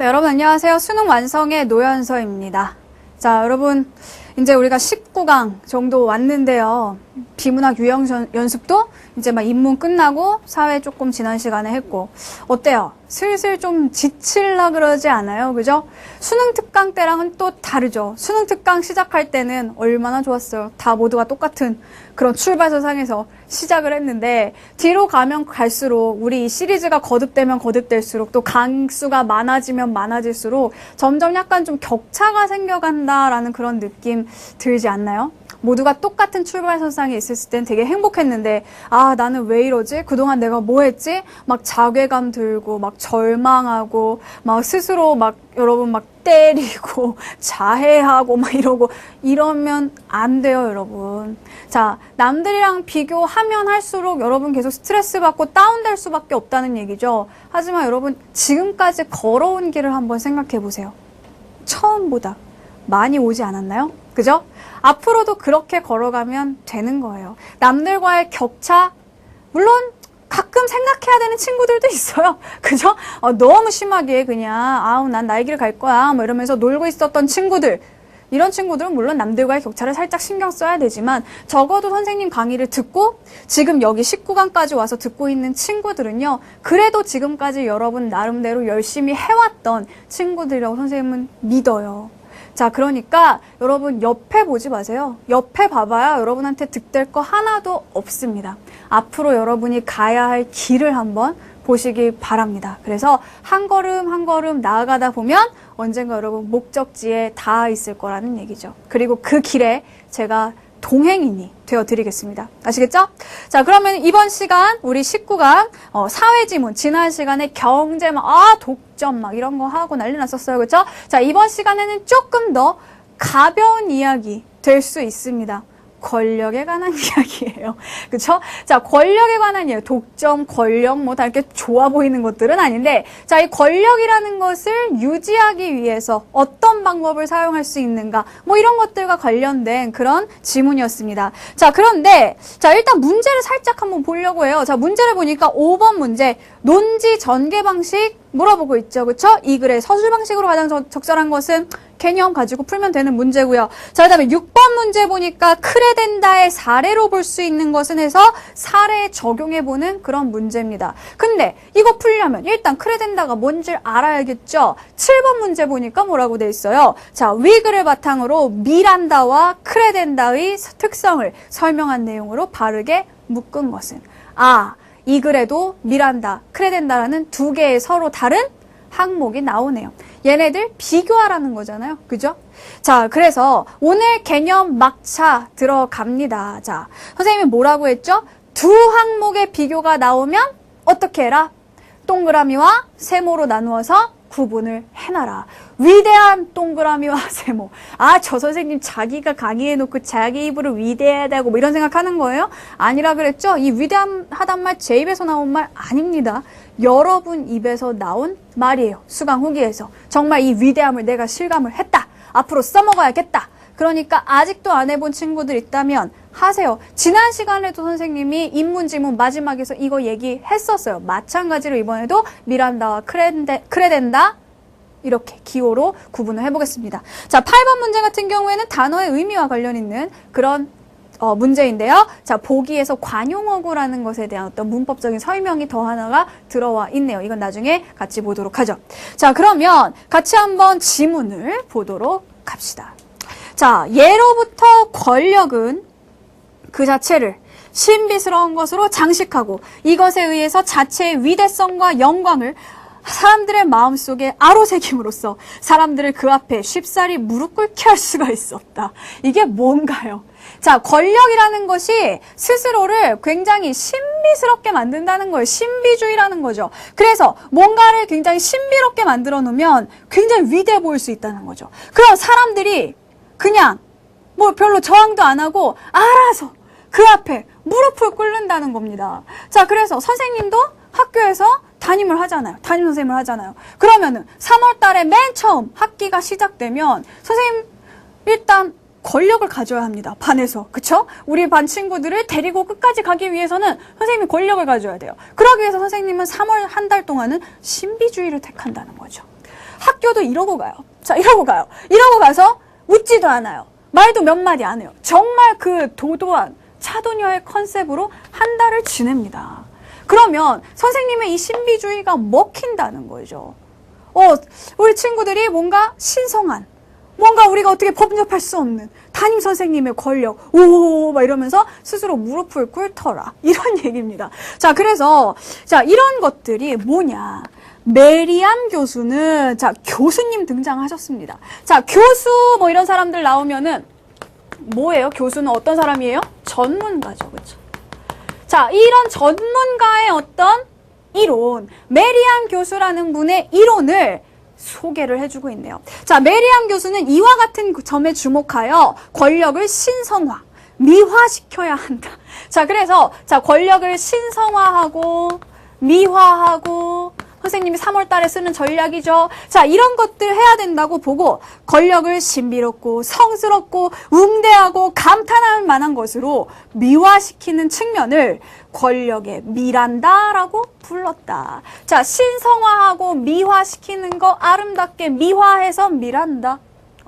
여러분 안녕하세요. 수능 완성의 노현서입니다. 자, 여러분 이제 우리가 19강 정도 왔는데요. 비문학 유형 연습도 이제 막 입문 끝나고 사회 조금 지난 시간에 했고 어때요? 슬슬 좀 지칠라 그러지 않아요? 그죠? 수능 특강 때랑은 또 다르죠. 수능 특강 시작할 때는 얼마나 좋았어요. 다 모두가 똑같은 그런 출발선상에서 시작을 했는데 뒤로 가면 갈수록 우리 이 시리즈가 거듭되면 거듭될수록 또 강수가 많아지면 많아질수록 점점 약간 좀 격차가 생겨간다라는 그런 느낌 들지 않나요? 모두가 똑같은 출발선상에 있었을 땐 되게 행복했는데 아 나는 왜 이러지? 그동안 내가 뭐 했지? 막 자괴감 들고 막 절망하고 막 스스로 막 여러분 막 때리고 자해하고 막 이러면 안 돼요 여러분. 자, 남들이랑 비교하면 할수록 여러분 계속 스트레스 받고 다운될 수밖에 없다는 얘기죠. 하지만 여러분 지금까지 걸어온 길을 한번 생각해 보세요. 처음보다 많이 오지 않았나요? 그죠? 앞으로도 그렇게 걸어가면 되는 거예요. 남들과의 격차, 물론 가끔 생각해야 되는 친구들도 있어요. 그죠? 너무 심하게 그냥 아우 난 나의 길을 갈 거야 뭐 이러면서 놀고 있었던 친구들, 이런 친구들은 물론 남들과의 격차를 살짝 신경 써야 되지만 적어도 선생님 강의를 듣고 지금 여기 19강까지 와서 듣고 있는 친구들은요, 그래도 지금까지 여러분 나름대로 열심히 해왔던 친구들이라고 선생님은 믿어요. 자, 그러니까 여러분 옆에 보지 마세요. 옆에 봐봐야 여러분한테 득될 거 하나도 없습니다. 앞으로 여러분이 가야 할 길을 한번 보시기 바랍니다. 그래서 한 걸음 한 걸음 나아가다 보면 언젠가 여러분 목적지에 닿아 있을 거라는 얘기죠. 그리고 그 길에 제가 동행인이 되어드리겠습니다. 아시겠죠? 자, 그러면 이번 시간 우리 19강 사회지문, 지난 시간에 경제 독점 이런 거 하고 난리 났었어요. 그렇죠? 자, 이번 시간에는 조금 더 가벼운 이야기 될 수 있습니다. 권력에 관한 이야기예요. 그쵸? 자, 권력에 관한 이야기. 독점, 권력, 다 이렇게 좋아 보이는 것들은 아닌데, 자, 이 권력이라는 것을 유지하기 위해서 어떤 방법을 사용할 수 있는가, 이런 것들과 관련된 그런 지문이었습니다. 자, 그런데, 자, 일단 문제를 살짝 한번 보려고 해요. 자, 문제를 보니까 5번 문제, 논지 전개 방식 물어보고 있죠. 그쵸? 이 글의 서술 방식으로 가장 적절한 것은 개념 가지고 풀면 되는 문제고요. 자, 그 다음에 6번 문제 보니까 크레덴다의 사례로 볼 수 있는 것은 해서 사례에 적용해보는 그런 문제입니다. 근데 이거 풀려면 일단 크레덴다가 뭔지 알아야겠죠? 7번 문제 보니까 뭐라고 돼 있어요? 자, 위 글을 바탕으로 미란다와 크레덴다의 특성을 설명한 내용으로 바르게 묶은 것은 이 글에도 미란다, 크레덴다라는 두 개의 서로 다른 항목이 나오네요. 얘네들 비교하라는 거잖아요. 그죠? 자, 그래서 오늘 개념 막차 들어갑니다. 자, 선생님이 뭐라고 했죠? 두 항목의 비교가 나오면 어떻게 해라? 동그라미와 세모로 나누어서 구분을 해놔라. 위대한 동그라미와 세모. 저 선생님 자기가 강의해놓고 자기 입으로 위대하다고 이런 생각하는 거예요? 아니라 그랬죠? 이 위대하단 말 제 입에서 나온 말 아닙니다. 여러분 입에서 나온 말이에요. 수강 후기에서. 정말 이 위대함을 내가 실감을 했다. 앞으로 써먹어야겠다. 그러니까 아직도 안 해본 친구들 있다면 하세요. 지난 시간에도 선생님이 인문지문 마지막에서 이거 얘기했었어요. 마찬가지로 이번에도 미란다와 크레덴다 이렇게 기호로 구분을 해보겠습니다. 자, 8번 문제 같은 경우에는 단어의 의미와 관련 있는 그런 문제인데요. 자, 보기에서 관용어구라는 것에 대한 어떤 문법적인 설명이 더 하나가 들어와 있네요. 이건 나중에 같이 보도록 하죠. 자, 그러면 같이 한번 지문을 보도록 합시다. 자, 예로부터 권력은 그 자체를 신비스러운 것으로 장식하고 이것에 의해서 자체의 위대성과 영광을 사람들의 마음속에 아로새김으로써 사람들을 그 앞에 쉽사리 무릎 꿇게 할 수가 있었다. 이게 뭔가요? 자, 권력이라는 것이 스스로를 굉장히 신비스럽게 만든다는 거예요. 신비주의라는 거죠. 그래서 뭔가를 굉장히 신비롭게 만들어 놓으면 굉장히 위대해 보일 수 있다는 거죠. 그럼 사람들이 그냥 별로 저항도 안 하고 알아서 그 앞에 무릎을 꿇는다는 겁니다. 자, 그래서 선생님도 학교에서 담임 선생님을 하잖아요. 그러면은 3월 달에 맨 처음 학기가 시작되면 선생님 일단 권력을 가져야 합니다. 반에서. 그쵸? 우리 반 친구들을 데리고 끝까지 가기 위해서는 선생님이 권력을 가져야 돼요. 그러기 위해서 선생님은 3월 한 달 동안은 신비주의를 택한다는 거죠. 학교도 이러고 가요. 자, 이러고 가요. 이러고 가서 웃지도 않아요. 말도 몇 마디 안 해요. 정말 그 도도한 차도녀의 컨셉으로 한 달을 지냅니다. 그러면 선생님의 이 신비주의가 먹힌다는 거죠. 우리 친구들이 뭔가 신성한, 뭔가 우리가 어떻게 범접할 수 없는 담임 선생님의 권력, 막 이러면서 스스로 무릎을 꿇더라. 이런 얘기입니다. 자, 그래서, 자, 이런 것들이 뭐냐. 메리암 교수는, 자, 교수님 등장하셨습니다. 자, 교수, 뭐 이런 사람들 나오면은, 뭐예요? 교수는 어떤 사람이에요? 전문가죠. 그쵸? 자, 이런 전문가의 어떤 이론, 메리암 교수라는 분의 이론을 소개를 해주고 있네요. 자, 메리암 교수는 이와 같은 점에 주목하여 권력을 신성화, 미화시켜야 한다. 자, 그래서, 자, 권력을 신성화하고, 미화하고, 선생님이 3월 달에 쓰는 전략이죠. 자, 이런 것들 해야 된다고 보고 권력을 신비롭고 성스럽고 웅대하고 감탄할 만한 것으로 미화시키는 측면을 권력의 미란다라고 불렀다. 자, 신성화하고 미화시키는 거 아름답게 미화해서 미란다.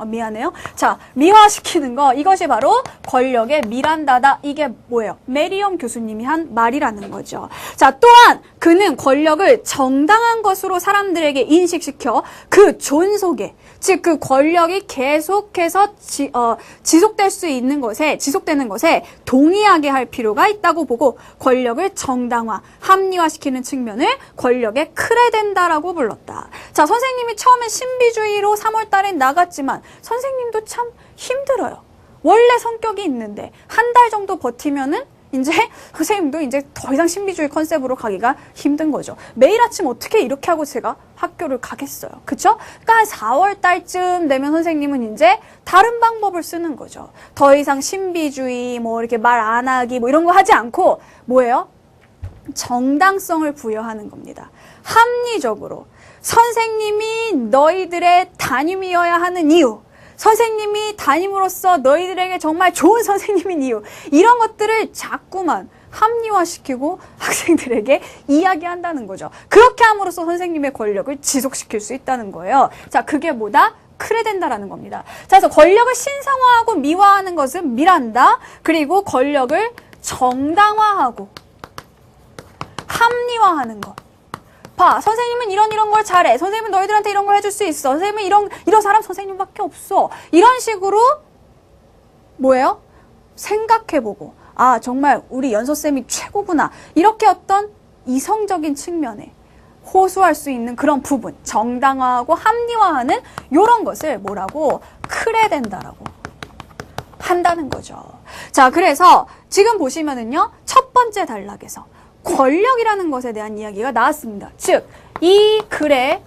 미안해요. 자, 미화시키는 거, 이것이 바로 권력의 미란다다. 이게 뭐예요? 메리엄 교수님이 한 말이라는 거죠. 자, 또한 그는 권력을 정당한 것으로 사람들에게 인식시켜 그 존속에, 즉 그 권력이 계속해서 지속될 수 있는 것에, 지속되는 것에 동의하게 할 필요가 있다고 보고 권력을 정당화, 합리화시키는 측면을 권력의 크레덴다라고 불렀다. 자, 선생님이 처음에 신비주의로 3월 달에 나갔지만 선생님도 참 힘들어요. 원래 성격이 있는데 한 달 정도 버티면은 이제 선생님도 이제 더 이상 신비주의 컨셉으로 가기가 힘든 거죠. 매일 아침 어떻게 이렇게 하고 제가 학교를 가겠어요. 그쵸? 그러니까 4월 달쯤 되면 선생님은 이제 다른 방법을 쓰는 거죠. 더 이상 신비주의, 뭐 이렇게 말 안 하기, 뭐 이런 거 하지 않고 뭐예요? 정당성을 부여하는 겁니다. 합리적으로. 선생님이 너희들의 담임이어야 하는 이유, 선생님이 담임으로서 너희들에게 정말 좋은 선생님인 이유, 이런 것들을 자꾸만 합리화시키고 학생들에게 이야기한다는 거죠. 그렇게 함으로써 선생님의 권력을 지속시킬 수 있다는 거예요. 자, 그게 뭐다? 크레덴다라는 겁니다. 자, 그래서 권력을 신성화하고 미화하는 것은 미란다. 그리고 권력을 정당화하고 합리화하는 것. 봐, 선생님은 이런 걸 잘해. 선생님은 너희들한테 이런 걸 해줄 수 있어. 선생님은 이런 사람 선생님밖에 없어. 이런 식으로 뭐예요? 생각해보고, 아, 정말 우리 연서쌤이 최고구나. 이렇게 어떤 이성적인 측면에 호소할 수 있는 그런 부분, 정당화하고 합리화하는 이런 것을 뭐라고? 크레덴다라고 한다는 거죠. 자, 그래서 지금 보시면은요, 첫 번째 단락에서 권력이라는 것에 대한 이야기가 나왔습니다. 즉, 이 글의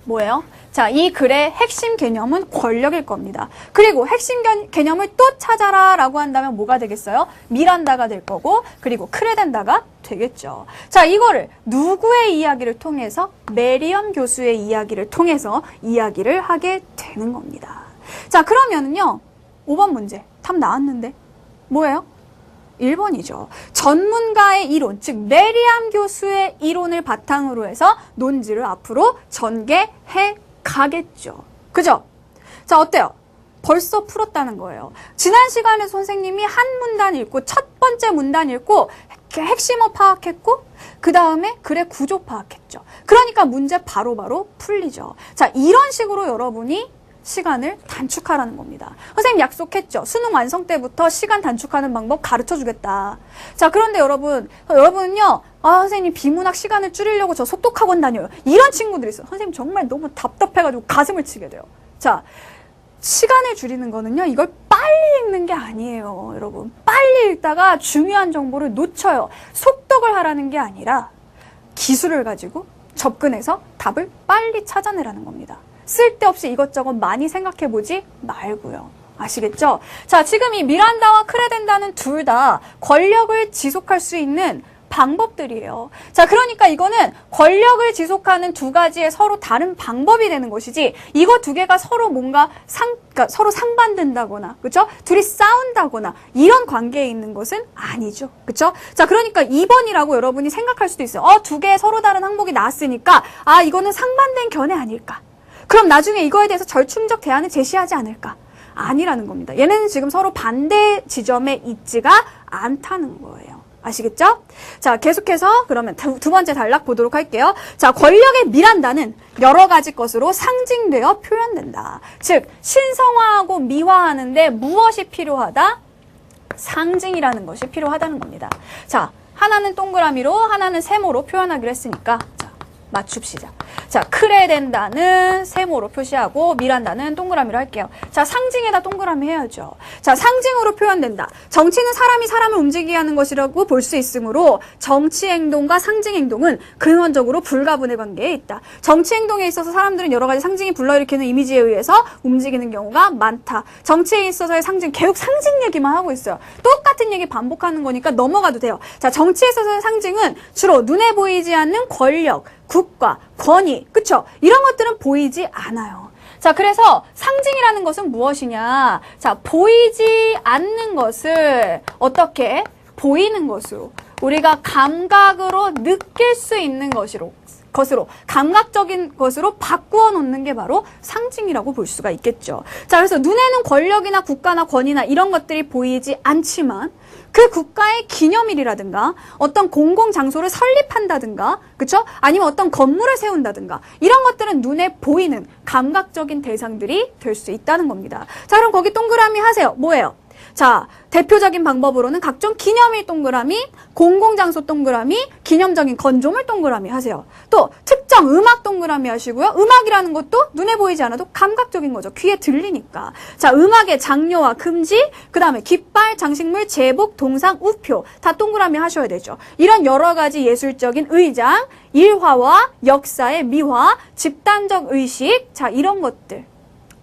뭐예요? 자, 이 글의 핵심 개념은 권력일 겁니다. 그리고 핵심 개념을 또 찾아라 라고 한다면 뭐가 되겠어요? 미란다가 될 거고, 그리고 크레덴다가 되겠죠. 자, 이거를 누구의 이야기를 통해서? 메리엄 교수의 이야기를 통해서 이야기를 하게 되는 겁니다. 자, 그러면은요, 5번 문제 답 나왔는데 뭐예요? 1번이죠. 전문가의 이론, 즉 메리암 교수의 이론을 바탕으로 해서 논지를 앞으로 전개해 가겠죠. 그죠? 자, 어때요? 벌써 풀었다는 거예요. 지난 시간에 선생님이 한 문단 읽고 첫 번째 문단 읽고 핵심어 파악했고 그 다음에 글의 구조 파악했죠. 그러니까 문제 바로바로 풀리죠. 자, 이런 식으로 여러분이 시간을 단축하라는 겁니다. 선생님 약속했죠. 수능 완성 때부터 시간 단축하는 방법 가르쳐주겠다. 자, 그런데 여러분은요, 아, 선생님 비문학 시간을 줄이려고 저 속독학원 다녀요. 이런 친구들이 있어요. 선생님 정말 너무 답답해가지고 가슴을 치게 돼요. 자, 시간을 줄이는 거는요, 이걸 빨리 읽는 게 아니에요, 여러분. 빨리 읽다가 중요한 정보를 놓쳐요. 속독을 하라는 게 아니라 기술을 가지고 접근해서 답을 빨리 찾아내라는 겁니다. 쓸데없이 이것저것 많이 생각해보지 말고요. 아시겠죠? 자, 지금 이 미란다와 크레덴다는 둘 다 권력을 지속할 수 있는 방법들이에요. 자, 그러니까 이거는 권력을 지속하는 두 가지의 서로 다른 방법이 되는 것이지, 이거 두 개가 서로 뭔가 그러니까 서로 상반된다거나, 그쵸? 둘이 싸운다거나, 이런 관계에 있는 것은 아니죠. 그쵸? 자, 그러니까 2번이라고 여러분이 생각할 수도 있어요. 두 개의 서로 다른 항목이 나왔으니까, 아, 이거는 상반된 견해 아닐까? 그럼 나중에 이거에 대해서 절충적 대안을 제시하지 않을까? 아니라는 겁니다. 얘네는 지금 서로 반대 지점에 있지가 않다는 거예요. 아시겠죠? 자, 계속해서 그러면 두 번째 단락 보도록 할게요. 자, 권력의 미란다는 여러 가지 것으로 상징되어 표현된다. 즉, 신성화하고 미화하는데 무엇이 필요하다? 상징이라는 것이 필요하다는 겁니다. 자, 하나는 동그라미로, 하나는 세모로 표현하기로 했으니까 자, 맞춥시다. 자, 크레덴다는 세모로 표시하고 미란다는 동그라미로 할게요. 자, 상징에다 동그라미 해야죠. 자, 상징으로 표현된다. 정치는 사람이 사람을 움직이게 하는 것이라고 볼 수 있으므로 정치 행동과 상징 행동은 근원적으로 불가분의 관계에 있다. 정치 행동에 있어서 사람들은 여러 가지 상징이 불러일으키는 이미지에 의해서 움직이는 경우가 많다. 정치에 있어서의 상징, 계속 상징 얘기만 하고 있어요. 똑같은 얘기 반복하는 거니까 넘어가도 돼요. 자, 정치에 있어서의 상징은 주로 눈에 보이지 않는 권력, 국가, 권위, 그쵸? 이런 것들은 보이지 않아요. 자, 그래서 상징이라는 것은 무엇이냐? 자, 보이지 않는 것을 어떻게 보이는 것으로 우리가 감각으로 느낄 수 있는 것으로 감각적인 것으로 바꾸어 놓는 게 바로 상징이라고 볼 수가 있겠죠. 자, 그래서 눈에는 권력이나 국가나 권위나 이런 것들이 보이지 않지만 그 국가의 기념일이라든가 어떤 공공장소를 설립한다든가 그쵸? 아니면 어떤 건물을 세운다든가 이런 것들은 눈에 보이는 감각적인 대상들이 될 수 있다는 겁니다. 자, 그럼 거기 동그라미 하세요. 뭐예요? 자, 대표적인 방법으로는 각종 기념일 동그라미, 공공장소 동그라미, 기념적인 건조물 동그라미 하세요. 또 특정 음악 동그라미 하시고요. 음악이라는 것도 눈에 보이지 않아도 감각적인 거죠. 귀에 들리니까. 자, 음악의 장려와 금지, 그 다음에 깃발, 장식물, 제복, 동상, 우표 다 동그라미 하셔야 되죠. 이런 여러 가지 예술적인 의장, 일화와 역사의 미화, 집단적 의식, 자, 이런 것들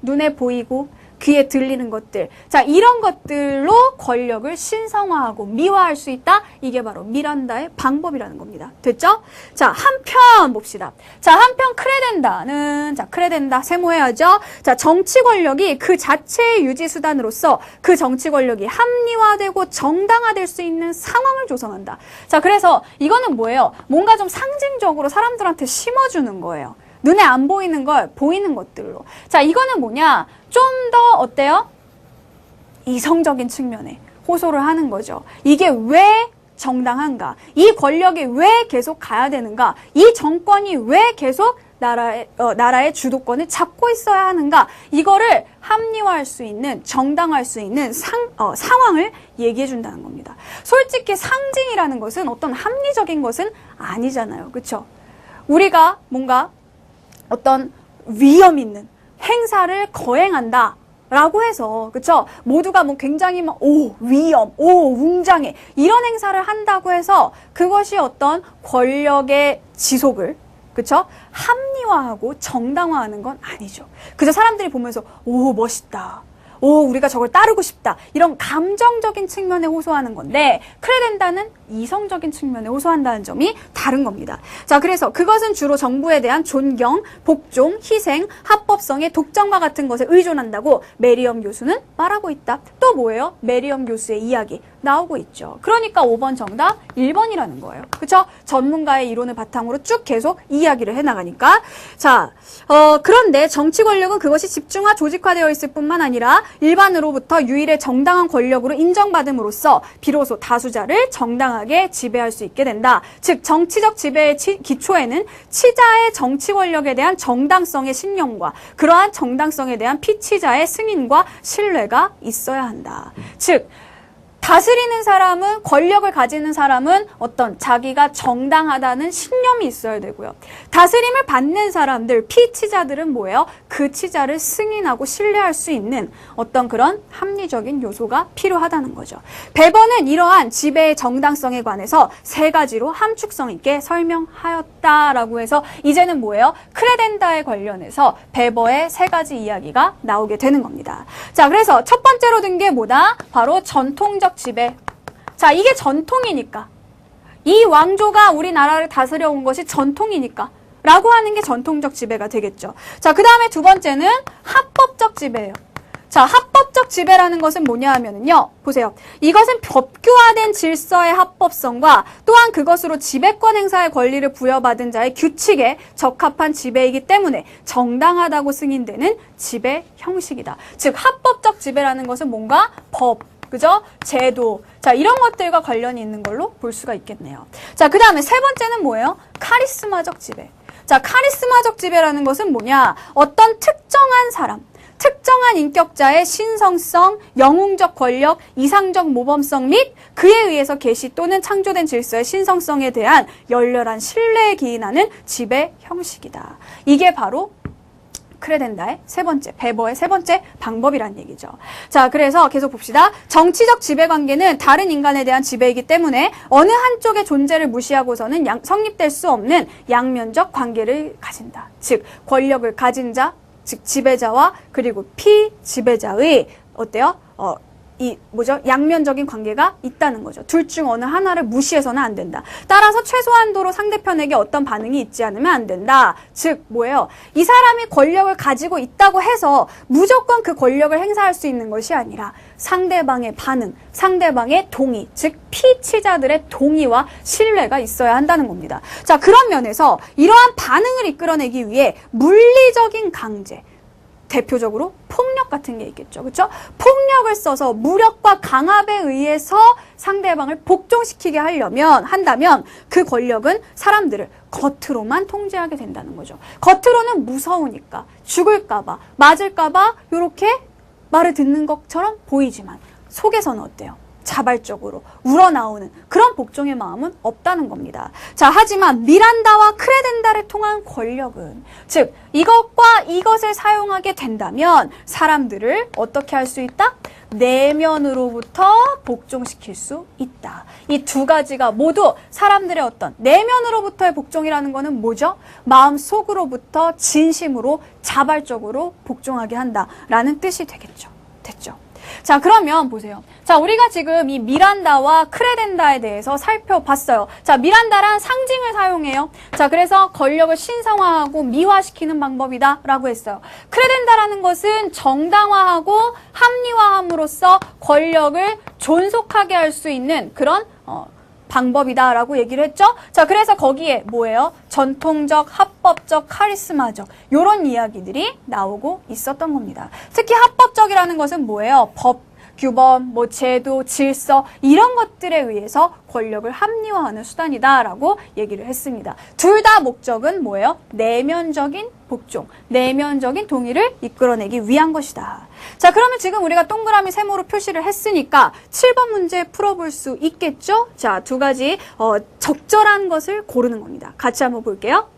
눈에 보이고 귀에 들리는 것들. 자, 이런 것들로 권력을 신성화하고 미화할 수 있다. 이게 바로 미란다의 방법이라는 겁니다. 됐죠? 자, 한편 봅시다. 자, 한편 크레덴다는 자, 크레덴다 세모해야죠. 자, 정치 권력이 그 자체의 유지 수단으로서 그 정치 권력이 합리화되고 정당화될 수 있는 상황을 조성한다. 자, 그래서 이거는 뭐예요? 뭔가 좀 상징적으로 사람들한테 심어주는 거예요. 눈에 안 보이는 걸 보이는 것들로. 자, 이거는 뭐냐? 좀 더 어때요? 이성적인 측면에 호소를 하는 거죠. 이게 왜 정당한가? 이 권력이 왜 계속 가야 되는가? 이 정권이 왜 계속 나라의 주도권을 잡고 있어야 하는가? 이거를 합리화할 수 있는, 정당화할 수 있는 상황을 얘기해 준다는 겁니다. 솔직히 상징이라는 것은 어떤 합리적인 것은 아니잖아요. 그렇죠? 우리가 뭔가 어떤 위험 있는 행사를 거행한다 라고 해서 그쵸? 모두가 뭐 굉장히 막 위험, 웅장해 이런 행사를 한다고 해서 그것이 어떤 권력의 지속을 그쵸? 합리화하고 정당화하는 건 아니죠. 그저 사람들이 보면서 멋있다. 우리가 저걸 따르고 싶다. 이런 감정적인 측면에 호소하는 건데 크레덴다는 이성적인 측면에 호소한다는 점이 다른 겁니다. 자, 그래서 그것은 주로 정부에 대한 존경, 복종, 희생, 합법성의 독점과 같은 것에 의존한다고 메리엄 교수는 말하고 있다. 또 뭐예요? 메리엄 교수의 이야기 나오고 있죠. 그러니까 5번 정답 1번이라는 거예요. 그렇죠? 전문가의 이론을 바탕으로 쭉 계속 이야기를 해나가니까. 자, 그런데 정치 권력은 그것이 집중화, 조직화되어 있을 뿐만 아니라 일반으로부터 유일의 정당한 권력으로 인정받음으로써 비로소 다수자를 정당하게 지배할 수 있게 된다. 즉 정치적 지배의 기초에는 치자의 정치 권력에 대한 정당성의 신념과 그러한 정당성에 대한 피치자의 승인과 신뢰가 있어야 한다. 즉 다스리는 사람은, 권력을 가지는 사람은 어떤 자기가 정당하다는 신념이 있어야 되고요. 다스림을 받는 사람들, 피치자들은 뭐예요? 그 치자를 승인하고 신뢰할 수 있는 어떤 그런 합리적인 요소가 필요하다는 거죠. 베버는 이러한 지배의 정당성에 관해서 세 가지로 함축성 있게 설명하였다라고 해서 이제는 뭐예요? 크레덴다에 관련해서 베버의 세 가지 이야기가 나오게 되는 겁니다. 자, 그래서 첫 번째로 든 게 뭐다? 바로 전통적 지배. 자, 이게 전통이니까. 이 왕조가 우리나라를 다스려 온 것이 전통이니까. 라고 하는 게 전통적 지배가 되겠죠. 자, 그 다음에 두 번째는 합법적 지배예요. 자, 합법적 지배라는 것은 뭐냐 하면은요. 보세요. 이것은 법규화된 질서의 합법성과 또한 그것으로 지배권 행사의 권리를 부여받은 자의 규칙에 적합한 지배이기 때문에 정당하다고 승인되는 지배 형식이다. 즉, 합법적 지배라는 것은 뭔가 법, 그죠? 제도. 자, 이런 것들과 관련이 있는 걸로 볼 수가 있겠네요. 자, 그 다음에 세 번째는 뭐예요? 카리스마적 지배. 자, 카리스마적 지배라는 것은 뭐냐? 어떤 특정한 사람, 특정한 인격자의 신성성, 영웅적 권력, 이상적 모범성 및 그에 의해서 개시 또는 창조된 질서의 신성성에 대한 열렬한 신뢰에 기인하는 지배 형식이다. 이게 바로 크레덴다의 세 번째, 베버의 세 번째 방법이란 얘기죠. 자, 그래서 계속 봅시다. 정치적 지배 관계는 다른 인간에 대한 지배이기 때문에 어느 한쪽의 존재를 무시하고서는 성립될 수 없는 양면적 관계를 가진다. 즉, 권력을 가진 자, 즉 지배자와 그리고 피지배자의 어때요? 양면적인 관계가 있다는 거죠. 둘 중 어느 하나를 무시해서는 안 된다. 따라서 최소한도로 상대편에게 어떤 반응이 있지 않으면 안 된다. 즉, 뭐예요? 이 사람이 권력을 가지고 있다고 해서 무조건 그 권력을 행사할 수 있는 것이 아니라 상대방의 반응, 상대방의 동의, 즉 피치자들의 동의와 신뢰가 있어야 한다는 겁니다. 자, 그런 면에서 이러한 반응을 이끌어내기 위해 물리적인 강제, 대표적으로 폭력 같은 게 있겠죠. 그렇죠? 폭력을 써서 무력과 강압에 의해서 상대방을 복종시키게 한다면 그 권력은 사람들을 겉으로만 통제하게 된다는 거죠. 겉으로는 무서우니까, 죽을까봐, 맞을까봐 이렇게 말을 듣는 것처럼 보이지만 속에서는 어때요? 자발적으로 우러나오는 그런 복종의 마음은 없다는 겁니다. 자, 하지만 미란다와 크레덴다를 통한 권력은, 즉 이것과 이것을 사용하게 된다면 사람들을 어떻게 할 수 있다? 내면으로부터 복종시킬 수 있다. 이 두 가지가 모두 사람들의 어떤 내면으로부터의 복종이라는 거는 뭐죠? 마음속으로부터 진심으로 자발적으로 복종하게 한다라는 뜻이 되겠죠. 됐죠? 자, 그러면 보세요. 자, 우리가 지금 이 미란다와 크레덴다에 대해서 살펴봤어요. 자, 미란다란 상징을 사용해요. 자, 그래서 권력을 신성화하고 미화시키는 방법이다 라고 했어요. 크레덴다라는 것은 정당화하고 합리화함으로써 권력을 존속하게 할 수 있는 그런 방법이다라고 얘기를 했죠. 자, 그래서 거기에 뭐예요? 전통적, 합법적, 카리스마적 이런 이야기들이 나오고 있었던 겁니다. 특히 합법적이라는 것은 뭐예요? 법, 규범, 제도, 질서 이런 것들에 의해서 권력을 합리화하는 수단이다라고 얘기를 했습니다. 둘 다 목적은 뭐예요? 내면적인 복종, 내면적인 동의를 이끌어내기 위한 것이다. 자, 그러면 지금 우리가 동그라미 세모로 표시를 했으니까 7번 문제 풀어볼 수 있겠죠? 자, 두 가지 적절한 것을 고르는 겁니다. 같이 한번 볼게요.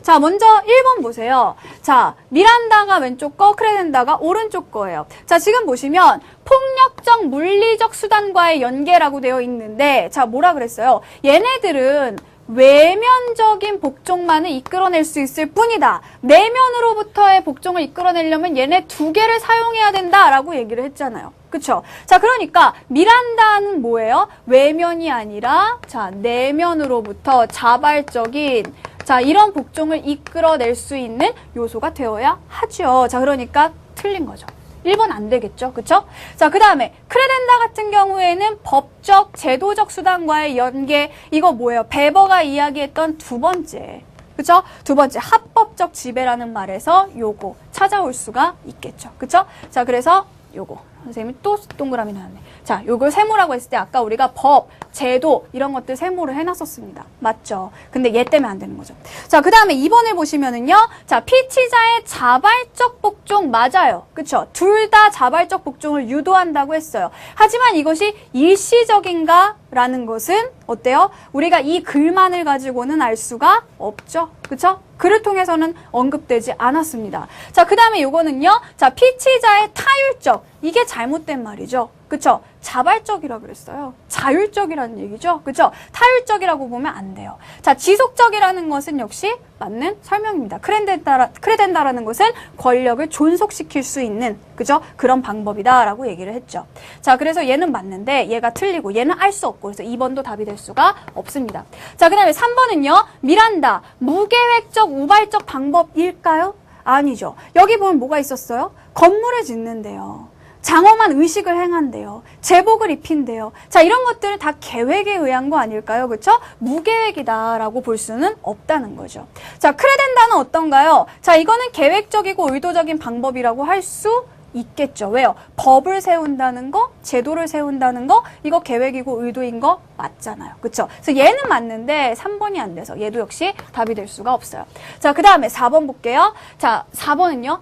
자, 먼저 1번 보세요. 자, 미란다가 왼쪽 거, 크레덴다가 오른쪽 거예요. 자, 지금 보시면 폭력적, 물리적 수단과의 연계라고 되어 있는데, 자, 뭐라 그랬어요? 얘네들은 외면적인 복종만을 이끌어낼 수 있을 뿐이다. 내면으로부터의 복종을 이끌어내려면 얘네 두 개를 사용해야 된다라고 얘기를 했잖아요. 그쵸? 자, 그러니까 미란다는 뭐예요? 외면이 아니라 자, 내면으로부터 자발적인 자, 이런 복종을 이끌어낼 수 있는 요소가 되어야 하죠. 자, 그러니까 틀린 거죠. 1번 안 되겠죠. 그쵸? 자, 그 다음에 크레덴다 같은 경우에는 법적, 제도적 수단과의 연계, 이거 뭐예요? 베버가 이야기했던 두 번째. 그쵸? 두 번째, 합법적 지배라는 말에서 요거 찾아올 수가 있겠죠. 그쵸? 자, 그래서 요거. 선생님이 또 동그라미 나왔네. 자, 요걸 세모라고 했을 때 아까 우리가 법, 제도 이런 것들 세모를 해놨었습니다. 맞죠? 근데 얘 때문에 안 되는 거죠. 자, 그 다음에 2번을 보시면은요. 자, 피치자의 자발적 복종 맞아요. 그쵸? 둘 다 자발적 복종을 유도한다고 했어요. 하지만 이것이 일시적인가? 라는 것은 어때요? 우리가 이 글만을 가지고는 알 수가 없죠. 그쵸? 글을 통해서는 언급되지 않았습니다. 자, 그 다음에 요거는요. 자, 피치자의 타율적. 이게 잘못된 말이죠. 그쵸? 자발적이라 그랬어요. 자율적이라는 얘기죠. 그쵸? 타율적이라고 보면 안 돼요. 자, 지속적이라는 것은 역시 맞는 설명입니다. 크레덴다라는 것은 권력을 존속시킬 수 있는 그죠? 그런 방법이다라고 얘기를 했죠. 자, 그래서 얘는 맞는데 얘가 틀리고 얘는 알 수 없고 그래서 2번도 답이 될 수가 없습니다. 자, 그 다음에 3번은요. 미란다, 무계획적, 우발적 방법일까요? 아니죠. 여기 보면 뭐가 있었어요? 건물을 짓는데요. 장엄한 의식을 행한대요. 제복을 입힌대요. 자, 이런 것들은 다 계획에 의한 거 아닐까요? 그렇죠? 무계획이다라고 볼 수는 없다는 거죠. 자, 크레덴다는 어떤가요? 자, 이거는 계획적이고 의도적인 방법이라고 할 수 있겠죠. 왜요? 법을 세운다는 거, 제도를 세운다는 거, 이거 계획이고 의도인 거 맞잖아요. 그렇죠? 그래서 얘는 맞는데 3번이 안 돼서 얘도 역시 답이 될 수가 없어요. 자, 그 다음에 4번 볼게요. 자, 4번은요.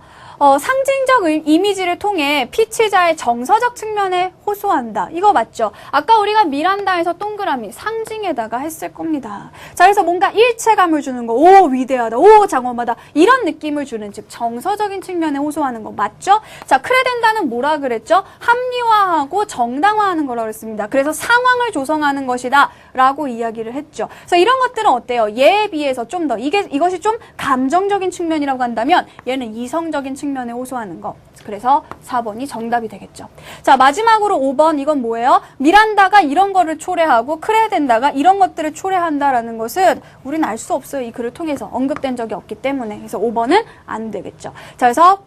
상징적 이미지를 통해 피치자의 정서적 측면에 호소한다. 이거 맞죠? 아까 우리가 미란다에서 동그라미 상징에다가 했을 겁니다. 자, 그래서 뭔가 일체감을 주는 거, 오 위대하다, 오 장엄하다 이런 느낌을 주는, 즉 정서적인 측면에 호소하는 거 맞죠? 자, 크레덴다는 뭐라 그랬죠? 합리화하고 정당화하는 거라고 그랬습니다. 그래서 상황을 조성하는 것이다 라고 이야기를 했죠. 그래서 이런 것들은 어때요? 얘에 비해서 좀 더 이것이 좀 감정적인 측면이라고 한다면 얘는 이성적인 측면에 호소하는 거. 그래서 4번이 정답이 되겠죠. 자, 마지막으로 5번 이건 뭐예요? 미란다가 이런 거를 초래하고 크레덴다가 이런 것들을 초래한다라는 것은 우리는 알 수 없어요. 이 글을 통해서 언급된 적이 없기 때문에. 그래서 5번은 안 되겠죠. 자, 그래서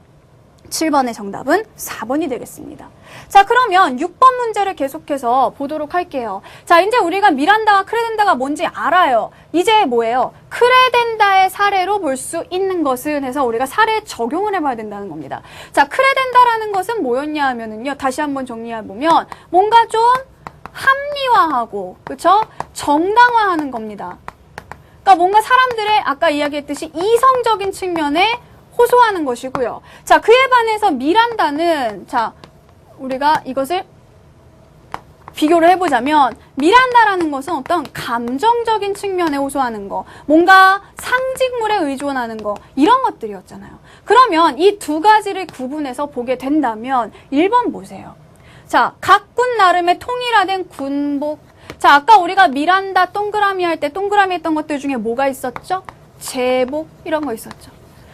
7번의 정답은 4번이 되겠습니다. 자, 그러면 6번 문제를 계속해서 보도록 할게요. 자, 이제 우리가 미란다와 크레덴다가 뭔지 알아요. 이제 뭐예요? 크레덴다의 사례로 볼 수 있는 것은 해서 우리가 사례에 적용을 해봐야 된다는 겁니다. 자, 크레덴다라는 것은 뭐였냐 하면은요. 다시 한번 정리해보면 뭔가 좀 합리화하고, 그쵸? 정당화하는 겁니다. 그러니까 뭔가 사람들의 아까 이야기했듯이 이성적인 측면에 호소하는 것이고요. 자, 그에 반해서 미란다는, 자, 우리가 이것을 비교를 해보자면 미란다라는 것은 어떤 감정적인 측면에 호소하는 거, 뭔가 상징물에 의존하는 거, 이런 것들이었잖아요. 그러면 이 두 가지를 구분해서 보게 된다면 1번 보세요. 자, 각군 나름의 통일화된 군복. 자, 아까 우리가 미란다 동그라미 할 때 동그라미 했던 것들 중에 뭐가 있었죠? 제복 이런 거 있었죠.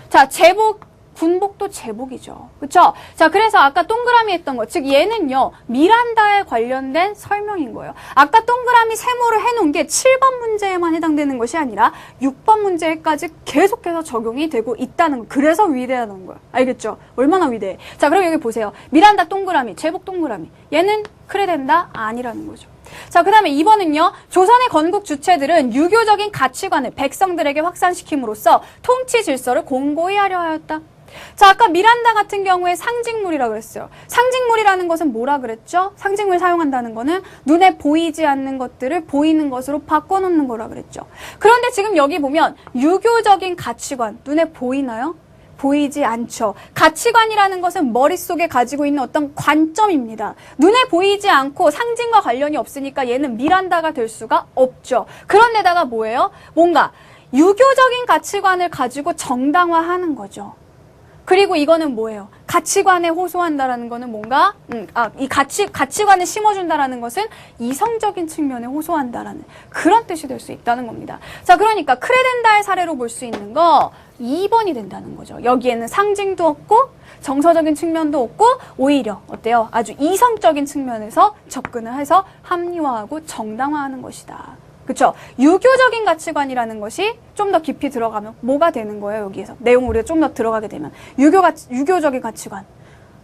자, 제복, 군복도 제복이죠. 그쵸? 자, 그래서 아까 동그라미 했던 거, 즉 얘는요, 미란다에 관련된 설명인 거예요. 아까 동그라미 세모를 해놓은 게 7번 문제에만 해당되는 것이 아니라 6번 문제까지 계속해서 적용이 되고 있다는 거. 그래서 위대하다는 거예요. 알겠죠? 얼마나 위대해. 자, 그럼 여기 보세요. 미란다 동그라미, 제복 동그라미. 얘는 크레덴다 아니라는 거죠. 자, 그 다음에 2번은요. 조선의 건국 주체들은 유교적인 가치관을 백성들에게 확산시킴으로써 통치 질서를 공고히 하려 하였다. 자, 아까 미란다 같은 경우에 상징물이라고 그랬어요. 상징물이라는 것은 뭐라 그랬죠? 상징물 사용한다는 거는 눈에 보이지 않는 것들을 보이는 것으로 바꿔놓는 거라 그랬죠. 그런데 지금 여기 보면 유교적인 가치관, 눈에 보이나요? 보이지 않죠. 가치관이라는 것은 머릿속에 가지고 있는 어떤 관점입니다. 눈에 보이지 않고 상징과 관련이 없으니까 얘는 미란다가 될 수가 없죠. 그런데다가 뭐예요? 뭔가 유교적인 가치관을 가지고 정당화하는 거죠. 그리고 이거는 뭐예요? 가치관에 호소한다라는 거는 뭔가 이 가치관을 심어준다라는 것은 이성적인 측면에 호소한다라는 그런 뜻이 될 수 있다는 겁니다. 자, 그러니까 크레덴다의 사례로 볼 수 있는 거 2번이 된다는 거죠. 여기에는 상징도 없고 정서적인 측면도 없고 오히려 어때요? 아주 이성적인 측면에서 접근을 해서 합리화하고 정당화하는 것이다. 그렇죠? 유교적인 가치관이라는 것이 좀 더 깊이 들어가면 뭐가 되는 거예요? 여기에서 내용 우리가 좀 더 들어가게 되면 유교적인 가치관,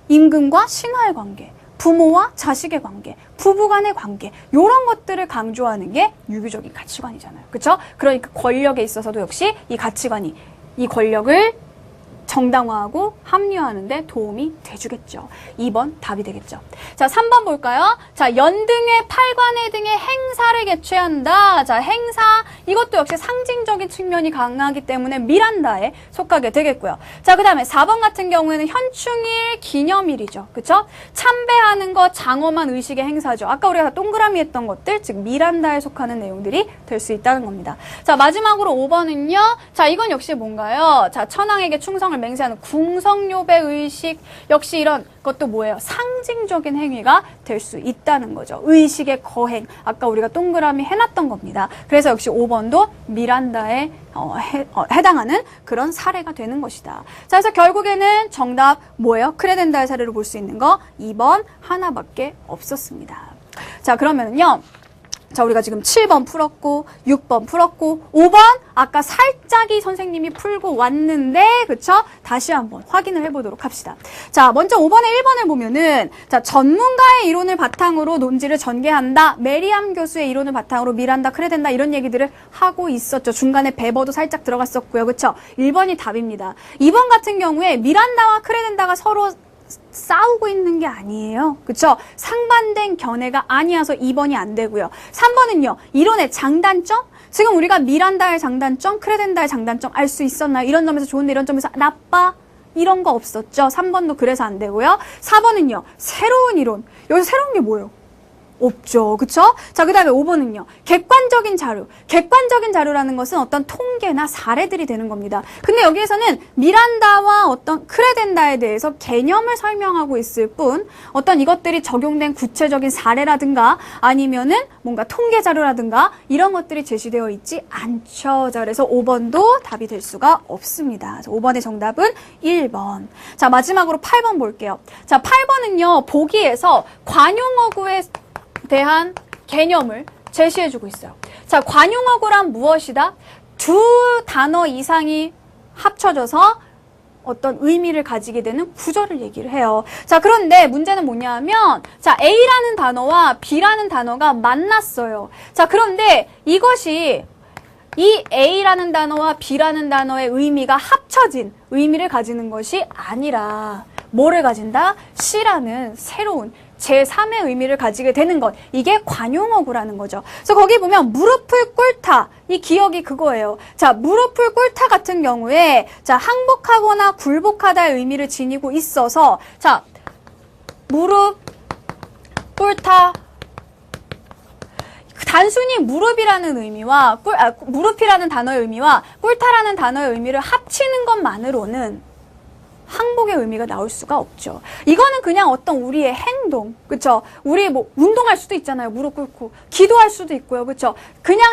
임금과 신하의 관계, 부모와 자식의 관계, 부부간의 관계 이런 것들을 강조하는 게 유교적인 가치관이잖아요. 그렇죠? 그러니까 권력에 있어서도 역시 이 가치관이 이 권력을 정당화하고 합리화하는 데 도움이 돼주겠죠. 2번 답이 되겠죠. 자, 3번 볼까요? 자, 연등회, 팔관회 등의 행사를 개최한다. 자, 행사 이것도 역시 상징적인 측면이 강하기 때문에 미란다에 속하게 되겠고요. 자, 그 다음에 4번 같은 경우에는 현충일, 기념일이죠. 그쵸? 참배하는 거, 장엄한 의식의 행사죠. 아까 우리가 동그라미 했던 것들, 즉 미란다에 속하는 내용들이 될 수 있다는 겁니다. 자, 마지막으로 5번은요. 자, 이건 역시 뭔가요? 자, 천황에게 충성을 맹세하는 궁성요배 의식, 역시 이런 것도 뭐예요? 상징적인 행위가 될 수 있다는 거죠. 의식의 거행, 아까 우리가 동그라미 해놨던 겁니다. 그래서 역시 5번도 미란다에 해당하는 그런 사례가 되는 것이다. 자, 그래서 결국에는 정답 뭐예요? 크레덴다의 사례로 볼 수 있는 거 2번 하나밖에 없었습니다. 자, 그러면은요. 자, 우리가 지금 7번 풀었고 6번 풀었고 5번 아까 살짝이 선생님이 풀고 왔는데 그쵸? 다시 한번 확인을 해보도록 합시다. 자, 먼저 5번에 1번을 보면은 자, 전문가의 이론을 바탕으로 논지를 전개한다. 메리암 교수의 이론을 바탕으로 미란다, 크레덴다 이런 얘기들을 하고 있었죠. 중간에 베버도 살짝 들어갔었고요. 그쵸? 1번이 답입니다. 2번 같은 경우에 미란다와 크레덴다가 서로 싸우고 있는 게 아니에요. 그쵸? 상반된 견해가 아니어서 2번이 안 되고요. 3번은요. 이론의 장단점? 지금 우리가 미란다의 장단점, 크레덴다의 장단점 알 수 있었나요? 이런 점에서 좋은데 이런 점에서 나빠? 이런 거 없었죠. 3번도 그래서 안 되고요. 4번은요. 새로운 이론. 여기서 새로운 게 뭐예요? 없죠. 그쵸? 자, 그 다음에 5번은요. 객관적인 자료. 객관적인 자료라는 것은 어떤 통계나 사례들이 되는 겁니다. 근데 여기에서는 미란다와 어떤 크레덴다에 대해서 개념을 설명하고 있을 뿐 어떤 이것들이 적용된 구체적인 사례라든가 아니면은 뭔가 통계 자료라든가 이런 것들이 제시되어 있지 않죠. 자, 그래서 5번도 답이 될 수가 없습니다. 5번의 정답은 1번. 자, 마지막으로 8번 볼게요. 자, 8번은요. 보기에서 관용어구의 대한 개념을 제시해주고 있어요. 자, 관용어구란 무엇이다? 두 단어 이상이 합쳐져서 어떤 의미를 가지게 되는 구조를 얘기를 해요. 자, 그런데 문제는 뭐냐 하면 자, A라는 단어와 B라는 단어가 만났어요. 자, 그런데 이것이 이 A라는 단어와 B라는 단어의 의미가 합쳐진 의미를 가지는 것이 아니라 뭐를 가진다? C라는 새로운 제3의 의미를 가지게 되는 것. 이게 관용어구라는 거죠. 그래서 거기 보면 무릎을 꿇다. 이 기억이 그거예요. 자, 무릎을 꿇다 같은 경우에 자, 항복하거나 굴복하다의 의미를 지니고 있어서 자, 무릎 꿇다 단순히 무릎이라는 의미와 무릎이라는 단어의 의미와 꿇다라는 단어의 의미를 합치는 것만으로는 항복의 의미가 나올 수가 없죠. 이거는 그냥 어떤 우리의 행동, 그쵸? 우리 뭐 운동할 수도 있잖아요. 무릎 꿇고 기도할 수도 있고요, 그쵸? 그냥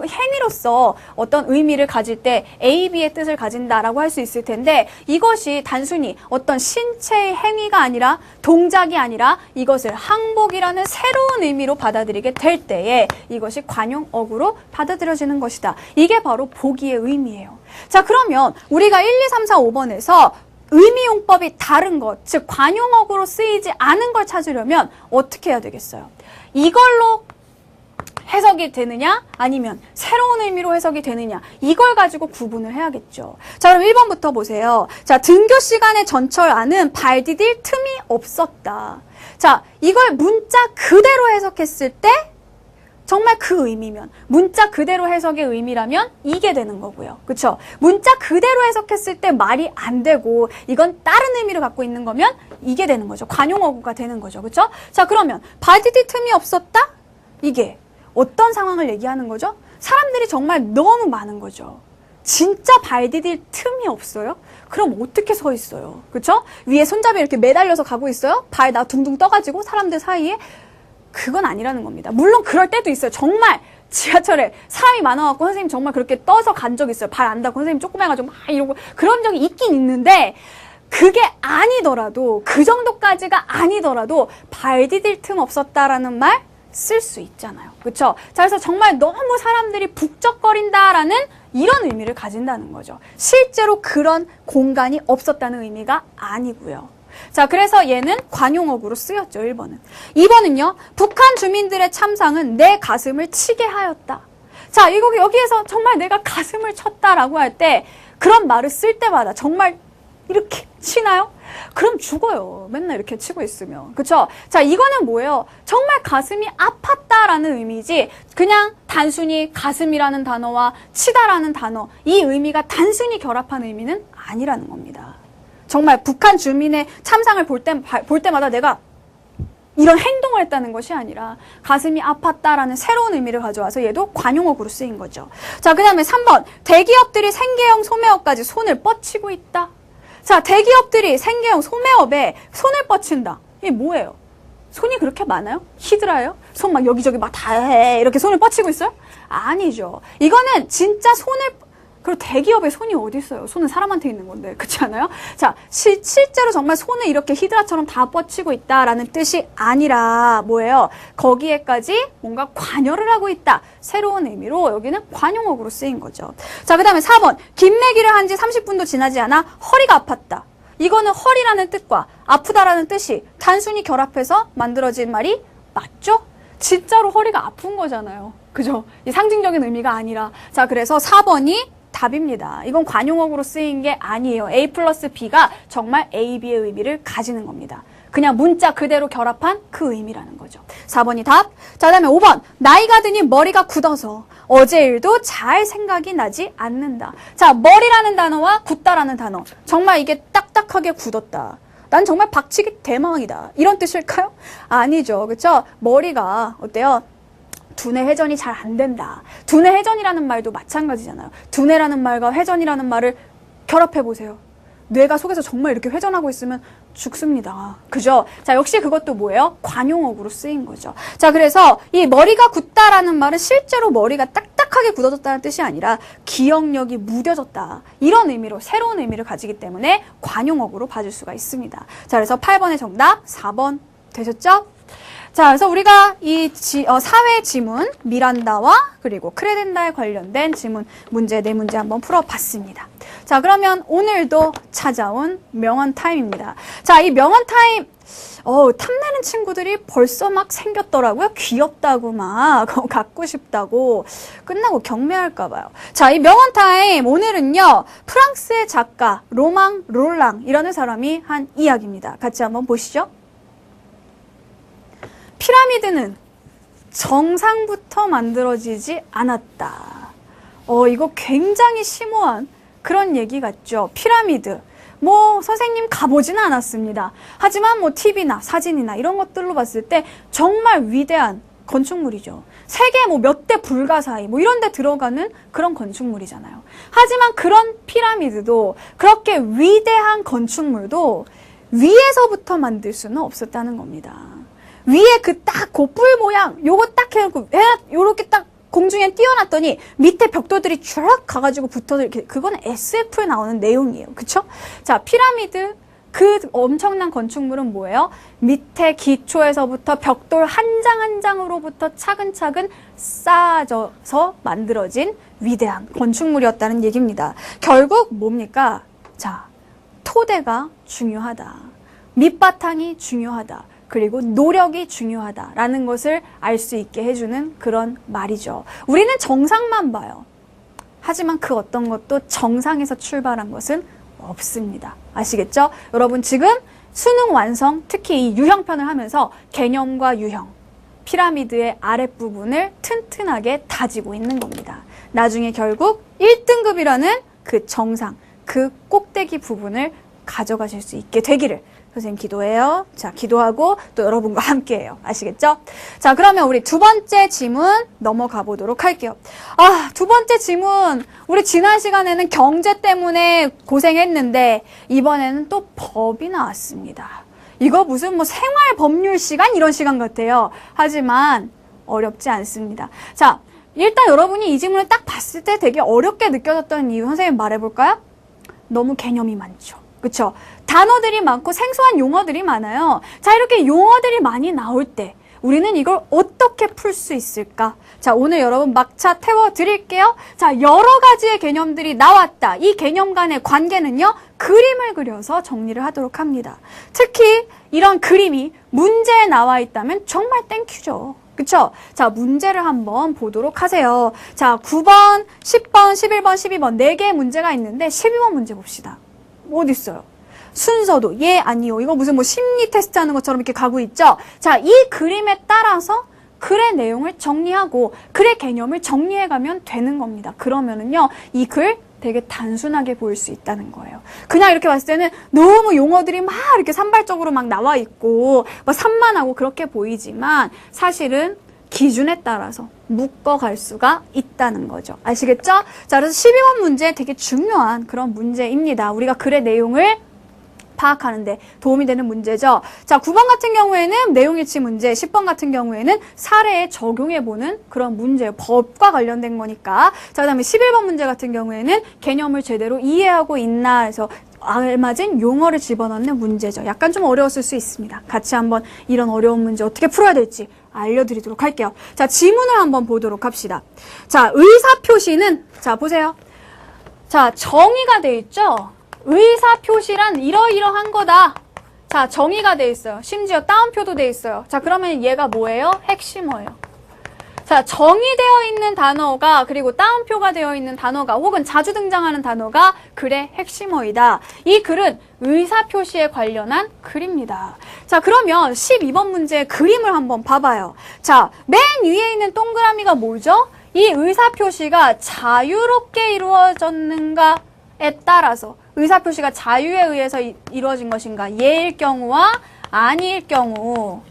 행위로서 어떤 의미를 가질 때 A, B의 뜻을 가진다라고 할 수 있을 텐데 이것이 단순히 어떤 신체의 행위가 아니라 동작이 아니라 이것을 항복이라는 새로운 의미로 받아들이게 될 때에 이것이 관용어구로 받아들여지는 것이다. 이게 바로 보기의 의미예요. 자, 그러면 우리가 1, 2, 3, 4, 5번에서 의미용법이 다른 것, 즉 관용어구로 쓰이지 않은 걸 찾으려면 어떻게 해야 되겠어요? 이걸로 해석이 되느냐 아니면 새로운 의미로 해석이 되느냐 이걸 가지고 구분을 해야겠죠. 자, 그럼 1번부터 보세요. 자, 등교 시간에 전철 안은 발 디딜 틈이 없었다. 자, 이걸 문자 그대로 해석했을 때 정말 그 의미면 문자 그대로 해석의 의미라면 이게 되는 거고요. 그렇죠? 문자 그대로 해석했을 때 말이 안 되고 이건 다른 의미를 갖고 있는 거면 이게 되는 거죠. 관용어구가 되는 거죠. 그렇죠? 자, 그러면 발 디딜 틈이 없었다? 이게 어떤 상황을 얘기하는 거죠? 사람들이 정말 너무 많은 거죠. 진짜 발 디딜 틈이 없어요? 그럼 어떻게 서 있어요? 그렇죠? 위에 손잡이 이렇게 매달려서 가고 있어요? 발 나 둥둥 떠가지고 사람들 사이에 그건 아니라는 겁니다. 물론 그럴 때도 있어요. 정말 지하철에 사람이 많아갖고 선생님 정말 그렇게 떠서 간 적 있어요. 발 안 닿고 선생님 조그매가지고 막 이러고 그런 적이 있긴 있는데 그게 아니더라도 그 정도까지가 아니더라도 발 디딜 틈 없었다라는 말 쓸 수 있잖아요. 그렇죠? 자, 그래서 정말 너무 사람들이 북적거린다라는 이런 의미를 가진다는 거죠. 실제로 그런 공간이 없었다는 의미가 아니고요. 자, 그래서 얘는 관용어구로 쓰였죠, 1번은. 2번은요, 북한 주민들의 참상은 내 가슴을 치게 하였다. 자, 여기에서 정말 내가 가슴을 쳤다라고 할 때 그런 말을 쓸 때마다 정말 이렇게 치나요? 그럼 죽어요. 맨날 이렇게 치고 있으면. 그쵸? 자, 이거는 뭐예요? 정말 가슴이 아팠다라는 의미지 그냥 단순히 가슴이라는 단어와 치다라는 단어 이 의미가 단순히 결합한 의미는 아니라는 겁니다. 정말 북한 주민의 참상을 볼 때마다 내가 이런 행동을 했다는 것이 아니라 가슴이 아팠다라는 새로운 의미를 가져와서 얘도 관용어구로 쓰인 거죠. 자, 그 다음에 3번. 대기업들이 생계형 소매업까지 손을 뻗치고 있다. 자, 대기업들이 생계형 소매업에 손을 뻗친다. 이게 뭐예요? 손이 그렇게 많아요? 히드라예요? 손 막 여기저기 막 다 해. 이렇게 손을 뻗치고 있어요? 아니죠. 이거는 진짜 손을 그리고 대기업에 손이 어디 있어요? 손은 사람한테 있는 건데, 그렇지 않아요? 자, 실제로 정말 손을 이렇게 히드라처럼 다 뻗치고 있다라는 뜻이 아니라 뭐예요? 거기에까지 뭔가 관여를 하고 있다. 새로운 의미로 여기는 관용어구로 쓰인 거죠. 자, 그 다음에 4번. 김내기를 한 지 30분도 지나지 않아 허리가 아팠다. 이거는 허리라는 뜻과 아프다라는 뜻이 단순히 결합해서 만들어진 말이 맞죠? 진짜로 허리가 아픈 거잖아요. 그죠? 이 상징적인 의미가 아니라. 자, 그래서 4번이 답입니다. 이건 관용어구로 쓰인 게 아니에요. A 플러스 B가 정말 A, B의 의미를 가지는 겁니다. 그냥 문자 그대로 결합한 그 의미라는 거죠. 4번이 답. 자, 그다음에 5번. 나이가 드니 머리가 굳어서 어제 일도 잘 생각이 나지 않는다. 자, 머리라는 단어와 굳다라는 단어. 정말 이게 딱딱하게 굳었다. 난 정말 박치기 대망이다. 이런 뜻일까요? 아니죠. 그렇죠? 머리가 어때요? 두뇌 회전이 잘 안 된다. 두뇌 회전이라는 말도 마찬가지잖아요. 두뇌라는 말과 회전이라는 말을 결합해 보세요. 뇌가 속에서 정말 이렇게 회전하고 있으면 죽습니다. 그죠? 자, 역시 그것도 뭐예요? 관용어구로 쓰인 거죠. 자, 그래서 이 머리가 굳다라는 말은 실제로 머리가 딱딱하게 굳어졌다는 뜻이 아니라 기억력이 무뎌졌다. 이런 의미로, 새로운 의미를 가지기 때문에 관용어구로 봐줄 수가 있습니다. 자, 그래서 8번의 정답 4번 되셨죠? 자, 그래서 우리가 이 사회 지문, 미란다와 그리고 크레덴다에 관련된 지문 문제, 네 문제 한번 풀어봤습니다. 자, 그러면 오늘도 찾아온 명언 타임입니다. 자, 이 명언 타임, 탐내는 친구들이 벌써 막 생겼더라고요. 귀엽다고 막, 갖고 싶다고. 끝나고 경매할까봐요. 자, 이 명언 타임, 오늘은요, 프랑스의 작가, 로망 롤랑이라는 사람이 한 이야기입니다. 같이 한번 보시죠. 피라미드는 정상부터 만들어지지 않았다. 이거 굉장히 심오한 그런 얘기 같죠. 피라미드. 선생님 가보지는 않았습니다. 하지만 TV나 사진이나 이런 것들로 봤을 때 정말 위대한 건축물이죠. 세계 몇 대 불가사의 이런 데 들어가는 그런 건축물이잖아요. 하지만 그런 피라미드도 그렇게 위대한 건축물도 위에서부터 만들 수는 없었다는 겁니다. 위에 그 딱 고뿔 모양 요거 딱 해놓고 요렇게 딱 공중에 띄워놨더니 밑에 벽돌들이 쫙 가가지고 붙어서 이렇게 그거는 SF에 나오는 내용이에요. 그쵸? 자, 피라미드 그 엄청난 건축물은 뭐예요? 밑에 기초에서부터 벽돌 한 장 한 장으로부터 차근차근 쌓아져서 만들어진 위대한 건축물이었다는 얘기입니다. 결국 뭡니까? 자, 토대가 중요하다. 밑바탕이 중요하다. 그리고 노력이 중요하다라는 것을 알 수 있게 해주는 그런 말이죠. 우리는 정상만 봐요. 하지만 그 어떤 것도 정상에서 출발한 것은 없습니다. 아시겠죠? 여러분 지금 수능 완성, 특히 이 유형편을 하면서 개념과 유형, 피라미드의 아랫부분을 튼튼하게 다지고 있는 겁니다. 나중에 결국 1등급이라는 그 정상, 그 꼭대기 부분을 가져가실 수 있게 되기를 선생님 기도해요. 자, 기도하고 또 여러분과 함께해요. 아시겠죠? 자, 그러면 우리 두 번째 지문 넘어가 보도록 할게요. 두 번째 지문. 우리 지난 시간에는 경제 때문에 고생했는데 이번에는 또 법이 나왔습니다. 이거 무슨 생활 법률 시간 이런 시간 같아요. 하지만 어렵지 않습니다. 자, 일단 여러분이 이 지문을 딱 봤을 때 되게 어렵게 느껴졌던 이유 선생님 말해볼까요? 너무 개념이 많죠. 그쵸? 단어들이 많고 생소한 용어들이 많아요. 자, 이렇게 용어들이 많이 나올 때 우리는 이걸 어떻게 풀 수 있을까? 자, 오늘 여러분 막차 태워드릴게요. 자, 여러 가지의 개념들이 나왔다. 이 개념 간의 관계는요, 그림을 그려서 정리를 하도록 합니다. 특히 이런 그림이 문제에 나와 있다면 정말 땡큐죠. 그쵸? 자, 문제를 한번 보도록 하세요. 자, 9번, 10번, 11번, 12번 4개의 문제가 있는데 12번 문제 봅시다. 어디 있어요? 순서도 예, 아니요. 이거 무슨 심리 테스트 하는 것처럼 이렇게 가고 있죠? 자, 이 그림에 따라서 글의 내용을 정리하고 글의 개념을 정리해가면 되는 겁니다. 그러면은요, 이 글 되게 단순하게 보일 수 있다는 거예요. 그냥 이렇게 봤을 때는 너무 용어들이 막 이렇게 산발적으로 막 나와 있고 산만하고 그렇게 보이지만 사실은 기준에 따라서 묶어갈 수가 있다는 거죠. 아시겠죠? 자, 그래서 12번 문제 되게 중요한 그런 문제입니다. 우리가 글의 내용을 파악하는데 도움이 되는 문제죠. 자, 9번 같은 경우에는 내용일치 문제, 10번 같은 경우에는 사례에 적용해보는 그런 문제예요. 법과 관련된 거니까. 자, 그 다음에 11번 문제 같은 경우에는 개념을 제대로 이해하고 있나 해서 알맞은 용어를 집어넣는 문제죠. 약간 좀 어려웠을 수 있습니다. 같이 한번 이런 어려운 문제 어떻게 풀어야 될지 알려드리도록 할게요. 자, 지문을 한번 보도록 합시다. 자, 의사표시는, 자, 보세요. 자, 정의가 돼 있죠? 의사표시란 이러이러한 거다. 자, 정의가 돼 있어요. 심지어 따옴표도 돼 있어요. 자, 그러면 얘가 뭐예요? 핵심어예요. 자, 정의되어 있는 단어가 그리고 따옴표가 되어 있는 단어가 혹은 자주 등장하는 단어가 글의 핵심어이다. 이 글은 의사표시에 관련한 글입니다. 자, 그러면 12번 문제의 그림을 한번 봐봐요. 자, 맨 위에 있는 동그라미가 뭐죠? 이 의사표시가 자유롭게 이루어졌는가에 따라서 의사표시가 자유에 의해서 이루어진 것인가 예일 경우와 아니일 경우로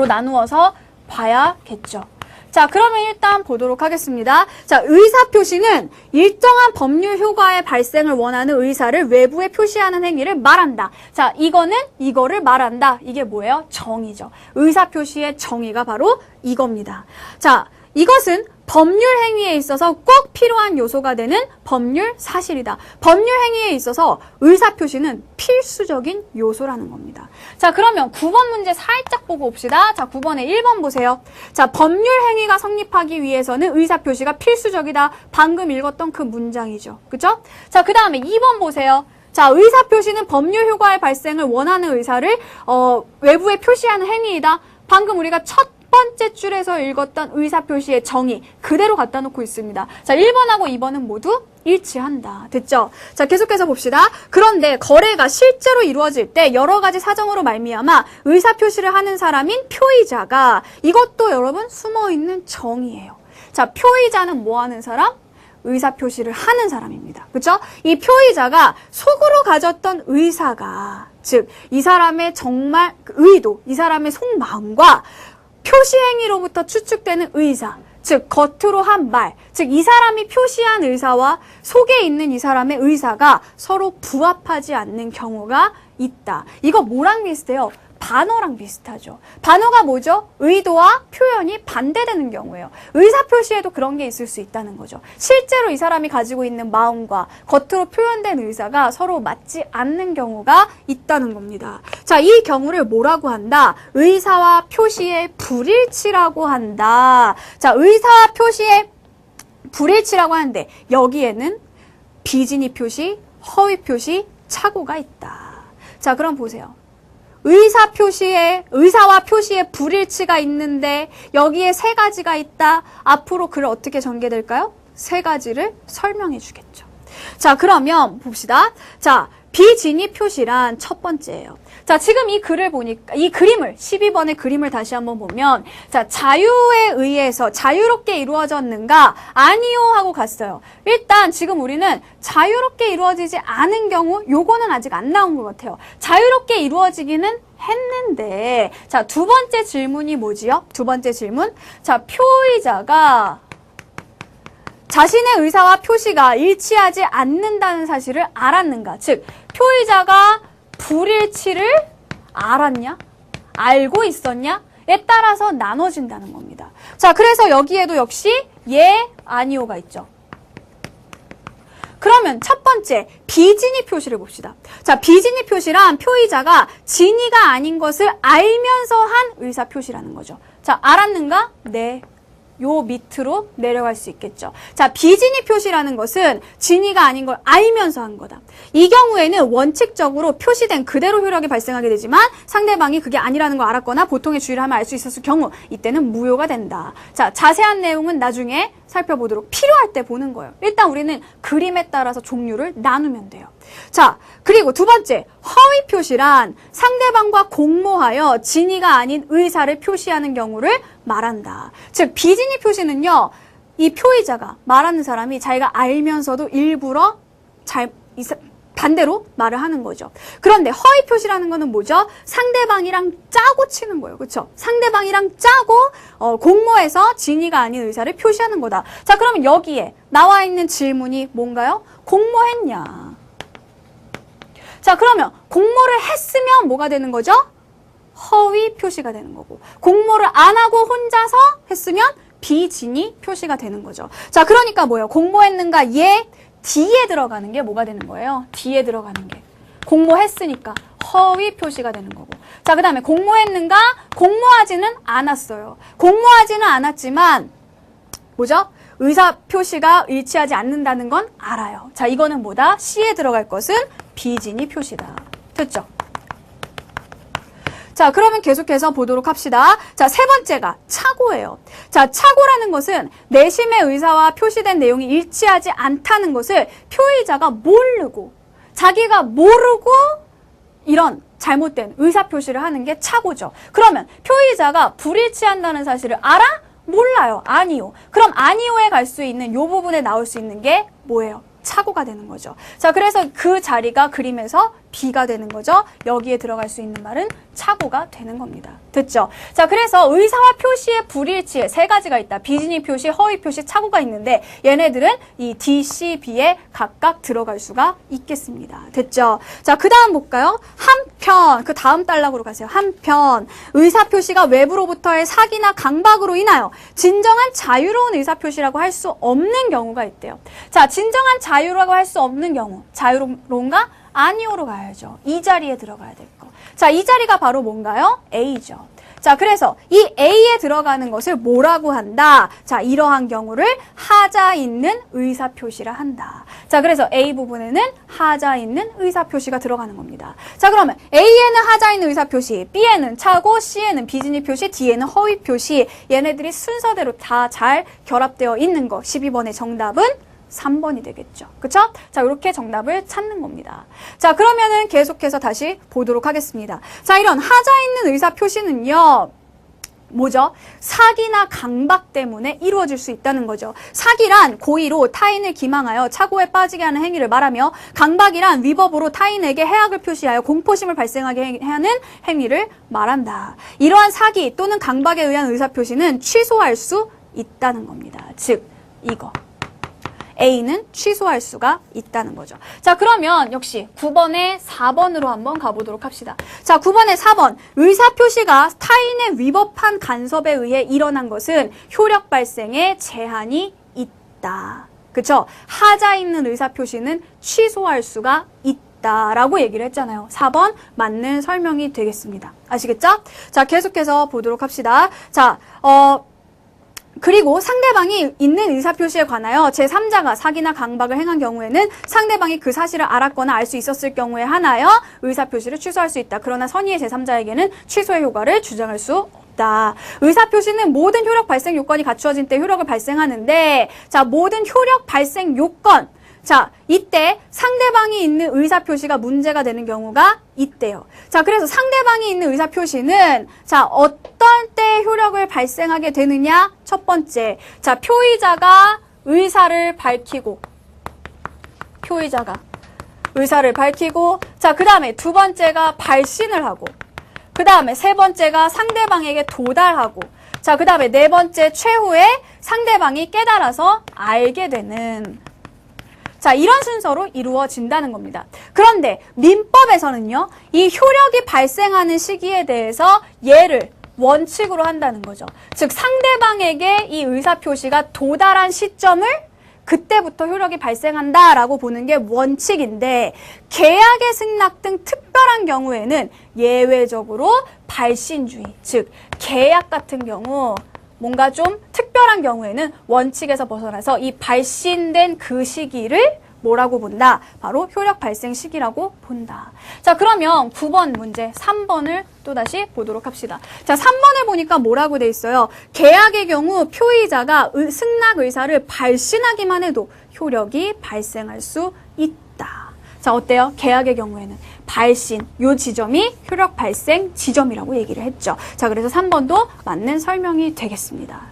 나누어서 봐야겠죠. 자, 그러면 일단 보도록 하겠습니다. 자, 의사표시는 일정한 법률 효과의 발생을 원하는 의사를 외부에 표시하는 행위를 말한다. 자, 이거를 말한다. 이게 뭐예요? 정의죠. 의사표시의 정의가 바로 이겁니다. 자, 이것은 법률 행위에 있어서 꼭 필요한 요소가 되는 법률 사실이다. 법률 행위에 있어서 의사표시는 필수적인 요소라는 겁니다. 자, 그러면 9번 문제 살짝 보고 봅시다. 자, 9번에 1번 보세요. 자, 법률 행위가 성립하기 위해서는 의사표시가 필수적이다. 방금 읽었던 그 문장이죠. 그죠? 자, 그 다음에 2번 보세요. 자, 의사표시는 법률 효과의 발생을 원하는 의사를 외부에 표시하는 행위이다. 방금 우리가 첫 번째 줄에서 읽었던 의사표시의 정의 그대로 갖다 놓고 있습니다. 자, 1번하고 2번은 모두 일치한다. 됐죠? 자, 계속해서 봅시다. 그런데 거래가 실제로 이루어질 때 여러 가지 사정으로 말미암아 의사표시를 하는 사람인 표의자가 이것도 여러분 숨어있는 정의예요. 자, 표의자는 뭐 하는 사람? 의사표시를 하는 사람입니다. 그렇죠? 이 표의자가 속으로 가졌던 의사가 즉 이 사람의 정말 의도, 이 사람의 속마음과 표시행위로부터 추측되는 의사, 즉 겉으로 한 말, 즉 이 사람이 표시한 의사와 속에 있는 이 사람의 의사가 서로 부합하지 않는 경우가 있다. 이거 뭐랑 비슷해요? 반어랑 비슷하죠. 반어가 뭐죠? 의도와 표현이 반대되는 경우예요. 의사표시에도 그런 게 있을 수 있다는 거죠. 실제로 이 사람이 가지고 있는 마음과 겉으로 표현된 의사가 서로 맞지 않는 경우가 있다는 겁니다. 자, 이 경우를 뭐라고 한다? 의사와 표시의 불일치라고 한다. 자, 의사와 표시의 불일치라고 하는데 여기에는 비진이 표시, 허위 표시, 착오가 있다. 자, 그럼 보세요. 의사와 표시의 불일치가 있는데 여기에 세 가지가 있다. 앞으로 글을 어떻게 전개될까요? 세 가지를 설명해 주겠죠. 자, 그러면 봅시다. 자, 비진위 표시란 첫 번째예요. 자, 지금 이 글을 보니까, 이 그림을, 12번의 그림을 다시 한번 보면, 자, 자유에 의해서 자유롭게 이루어졌는가? 아니요 하고 갔어요. 일단 지금 우리는 자유롭게 이루어지지 않은 경우, 요거는 아직 안 나온 것 같아요. 자유롭게 이루어지기는 했는데, 자, 두 번째 질문이 뭐지요? 두 번째 질문. 자, 표의자가 자신의 의사와 표시가 일치하지 않는다는 사실을 알았는가? 즉, 표의자가 불일치를 알았냐? 알고 있었냐? 에 따라서 나눠진다는 겁니다. 자, 그래서 여기에도 역시 예, 아니오가 있죠. 그러면 첫 번째, 비진위 표시를 봅시다. 자, 비진위 표시란 표의자가 진위가 아닌 것을 알면서 한 의사 표시라는 거죠. 자, 알았는가? 네. 요 밑으로 내려갈 수 있겠죠. 자, 비진위 표시라는 것은 진위가 아닌 걸 알면서 한 거다. 이 경우에는 원칙적으로 표시된 그대로 효력이 발생하게 되지만 상대방이 그게 아니라는 걸 알았거나 보통의 주의를 하면 알 수 있었을 경우 이때는 무효가 된다. 자, 자세한 내용은 나중에 살펴보도록 필요할 때 보는 거예요. 일단 우리는 그림에 따라서 종류를 나누면 돼요. 자, 그리고 두 번째, 허위 표시란 상대방과 공모하여 진위가 아닌 의사를 표시하는 경우를 말한다. 즉, 비진위 표시는요, 이 표의자가 말하는 사람이 자기가 알면서도 일부러 반대로 말을 하는 거죠. 그런데 허위 표시라는 거는 뭐죠? 상대방이랑 짜고 치는 거예요. 그렇죠? 상대방이랑 짜고 공모해서 진위가 아닌 의사를 표시하는 거다. 자, 그러면 여기에 나와 있는 질문이 뭔가요? 공모했냐? 자, 그러면 공모를 했으면 뭐가 되는 거죠? 허위 표시가 되는 거고, 공모를 안 하고 혼자서 했으면 비진위 표시가 되는 거죠. 자, 그러니까 뭐예요? 공모했는가? 얘 D에 들어가는 게 뭐가 되는 거예요? D에 들어가는 게. 공모했으니까 허위 표시가 되는 거고. 자, 그 다음에 공모했는가? 공모하지는 않았어요. 공모하지는 않았지만 뭐죠? 의사 표시가 일치하지 않는다는 건 알아요. 자, 이거는 뭐다? C에 들어갈 것은 비진위 표시다. 됐죠? 자, 그러면 계속해서 보도록 합시다. 자, 세 번째가 착오예요. 자, 착오라는 것은 내심의 의사와 표시된 내용이 일치하지 않다는 것을 표의자가 모르고, 자기가 모르고 이런 잘못된 의사 표시를 하는 게 착오죠. 그러면 표의자가 불일치한다는 사실을 알아? 몰라요. 아니요. 그럼 아니요에 갈 수 있는 요 부분에 나올 수 있는 게 뭐예요? 착오가 되는 거죠. 자, 그래서 그 자리가 그림에서 B가 되는 거죠. 여기에 들어갈 수 있는 말은 착오가 되는 겁니다. 됐죠? 자, 그래서 의사와 표시의 불일치에 세 가지가 있다. 비진위 표시, 허위 표시, 착오가 있는데 얘네들은 이 D, C, B에 각각 들어갈 수가 있겠습니다. 됐죠? 자, 그 다음 볼까요? 한편, 그 다음 단락으로 가세요. 한편, 의사 표시가 외부로부터의 사기나 강박으로 인하여 진정한 자유로운 의사 표시라고 할 수 없는 경우가 있대요. 자, 진정한 자유라고 할 수 없는 경우, 자유로운가? 아니오로 가야죠. 이 자리에 들어가야 될 거. 자, 이 자리가 바로 뭔가요? A죠. 자, 그래서 이 A에 들어가는 것을 뭐라고 한다? 자, 이러한 경우를 하자 있는 의사 표시라 한다. 자, 그래서 A 부분에는 하자 있는 의사 표시가 들어가는 겁니다. 자, 그러면 A에는 하자 있는 의사 표시, B에는 착오, C에는 비진위 표시, D에는 허위 표시. 얘네들이 순서대로 다 잘 결합되어 있는 거. 12번의 정답은 3번이 되겠죠. 그쵸? 자, 이렇게 정답을 찾는 겁니다. 자, 그러면은 계속해서 다시 보도록 하겠습니다. 자, 이런 하자 있는 의사 표시는요, 뭐죠? 사기나 강박 때문에 이루어질 수 있다는 거죠. 사기란 고의로 타인을 기망하여 착오에 빠지게 하는 행위를 말하며, 강박이란 위법으로 타인에게 해악을 표시하여 공포심을 발생하게 하는 행위를 말한다. 이러한 사기 또는 강박에 의한 의사 표시는 취소할 수 있다는 겁니다. 즉, 이거. A는 취소할 수가 있다는 거죠. 자, 그러면 역시 9번에 4번으로 한번 가보도록 합시다. 자, 9번에 4번. 의사표시가 타인의 위법한 간섭에 의해 일어난 것은 효력 발생에 제한이 있다. 그쵸? 하자 있는 의사표시는 취소할 수가 있다. 라고 얘기를 했잖아요. 4번 맞는 설명이 되겠습니다. 아시겠죠? 자, 계속해서 보도록 합시다. 자, 그리고 상대방이 있는 의사표시에 관하여 제3자가 사기나 강박을 행한 경우에는 상대방이 그 사실을 알았거나 알 수 있었을 경우에 한하여 의사표시를 취소할 수 있다. 그러나 선의의 제3자에게는 취소의 효과를 주장할 수 없다. 의사표시는 모든 효력 발생 요건이 갖추어진 때 효력을 발생하는데, 자, 모든 효력 발생 요건. 자, 이때 상대방이 있는 의사표시가 문제가 되는 경우가 있대요. 자, 그래서 상대방이 있는 의사표시는 자, 어떤 때 효력을 발생하게 되느냐? 첫 번째, 자, 표의자가 의사를 밝히고, 자, 그 다음에 두 번째가 발신을 하고, 그 다음에 세 번째가 상대방에게 도달하고, 자, 그 다음에 네 번째 최후에 상대방이 깨달아서 알게 되는, 자, 이런 순서로 이루어진다는 겁니다. 그런데 민법에서는요, 이 효력이 발생하는 시기에 대해서 얘를 원칙으로 한다는 거죠. 즉, 상대방에게 이 의사표시가 도달한 시점을 그때부터 효력이 발생한다라고 보는 게 원칙인데, 계약의 승낙 등 특별한 경우에는 예외적으로 발신주의, 즉 계약 같은 경우 뭔가 좀 특별한 경우에는 원칙에서 벗어나서 이 발신된 그 시기를 뭐라고 본다? 바로 효력 발생 시기라고 본다. 자, 그러면 9번 문제 3번을 또다시 보도록 합시다. 자, 3번을 보니까 뭐라고 돼 있어요? 계약의 경우 표의자가 승낙 의사를 발신하기만 해도 효력이 발생할 수 있다. 자, 어때요? 계약의 경우에는 발신, 요 지점이 효력 발생 지점이라고 얘기를 했죠. 자, 그래서 3번도 맞는 설명이 되겠습니다.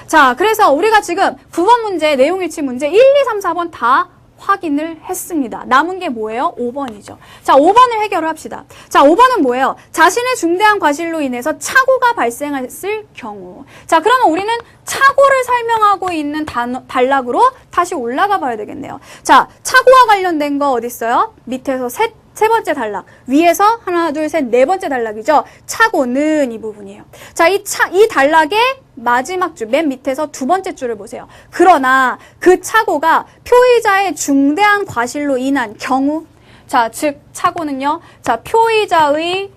자, 그래서 우리가 지금 9번 문제, 내용일치 문제 1, 2, 3, 4번 다 확인을 했습니다. 남은 게 뭐예요? 5번이죠. 자, 5번을 해결을 합시다. 자, 5번은 뭐예요? 자신의 중대한 과실로 인해서 착오가 발생했을 경우. 자, 그러면 우리는 착오를 설명하고 있는 단락으로 다시 올라가 봐야 되겠네요. 자, 착오와 관련된 거 어디 있어요? 밑에서 셋 세 번째 단락. 위에서 하나, 둘, 셋, 네 번째 단락이죠. 차고는 이 부분이에요. 자, 이 단락의 마지막 줄, 맨 밑에서 두 번째 줄을 보세요. 그러나 그 차고가 표의자의 중대한 과실로 인한 경우, 자, 즉 차고는요. 자, 표의자의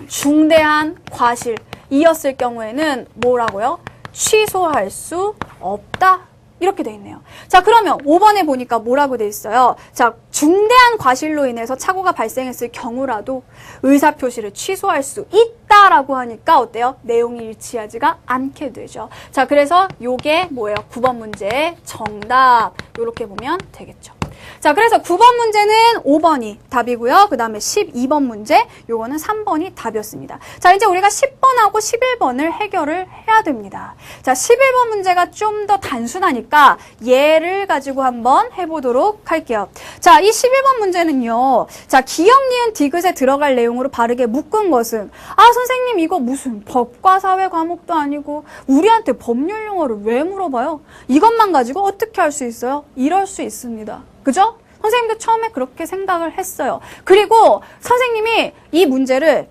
중대한 과실이었을 경우에는 뭐라고요? 취소할 수 없다. 이렇게 돼 있네요. 자, 그러면 5번에 보니까 뭐라고 돼 있어요? 자, 중대한 과실로 인해서 착오가 발생했을 경우라도 의사표시를 취소할 수 있다라고 하니까 어때요? 내용이 일치하지가 않게 되죠. 자, 그래서 요게 뭐예요? 9번 문제의 정답. 요렇게 보면 되겠죠. 자, 그래서 9번 문제는 5번이 답이고요. 그 다음에 12번 문제, 요거는 3번이 답이었습니다. 자, 이제 우리가 10번하고 11번을 해결을 해야 됩니다. 자, 11번 문제가 좀 더 단순하니까 얘를 가지고 한번 해보도록 할게요. 자, 이 11번 문제는요. 자, 기역, 니은, 디귿에 들어갈 내용으로 바르게 묶은 것은 선생님 이거 무슨 법과 사회 과목도 아니고 우리한테 법률 용어를 왜 물어봐요? 이것만 가지고 어떻게 할 수 있어요? 이럴 수 있습니다. 그죠? 선생님도 처음에 그렇게 생각을 했어요. 그리고 선생님이 이 문제를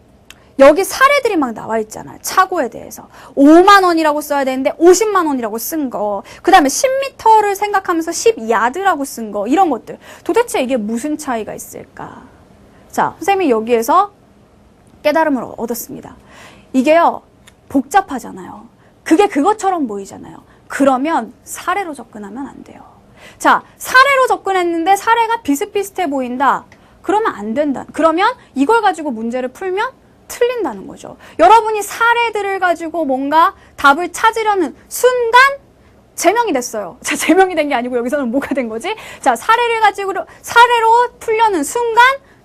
여기 사례들이 막 나와 있잖아요. 착오에 대해서. 5만 원이라고 써야 되는데 50만 원이라고 쓴 거. 그 다음에 10m를 생각하면서 10야드라고 쓴 거. 이런 것들. 도대체 이게 무슨 차이가 있을까? 자, 선생님이 여기에서 깨달음을 얻었습니다. 이게요, 복잡하잖아요. 그게 그것처럼 보이잖아요. 그러면 사례로 접근하면 안 돼요. 자, 사례로 접근했는데 사례가 비슷비슷해 보인다. 그러면 안 된다. 그러면 이걸 가지고 문제를 풀면 틀린다는 거죠. 여러분이 사례들을 가지고 뭔가 답을 찾으려는 순간 제명이 됐어요. 자, 제명이 된 게 아니고 여기서는 뭐가 된 거지? 자, 사례로 풀려는 순간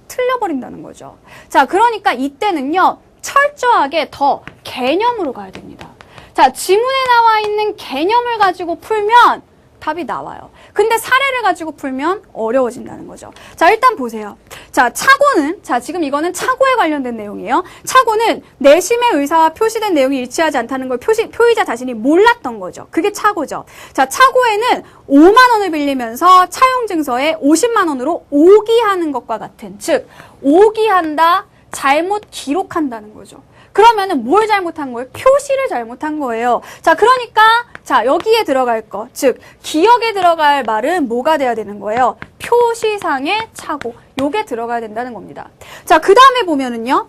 틀려버린다는 거죠. 자, 그러니까 이때는요, 철저하게 더 개념으로 가야 됩니다. 자, 지문에 나와 있는 개념을 가지고 풀면 답이 나와요. 근데 사례를 가지고 풀면 어려워진다는 거죠. 자, 일단 보세요. 자, 착오는, 자, 지금 이거는 착오에 관련된 내용이에요. 착오는 내심의 의사와 표시된 내용이 일치하지 않다는 걸 표의자 자신이 몰랐던 거죠. 그게 착오죠. 자, 착오에는 5만 원을 빌리면서 차용증서에 50만 원으로 오기하는 것과 같은, 즉, 오기한다, 잘못 기록한다는 거죠. 그러면은 뭘 잘못한 거예요? 표시를 잘못한 거예요. 자, 그러니까 자, 여기에 들어갈 거, 즉 기억에 들어갈 말은 뭐가 돼야 되는 거예요? 표시상의 착오. 요게 들어가야 된다는 겁니다. 자, 그 다음에 보면은요.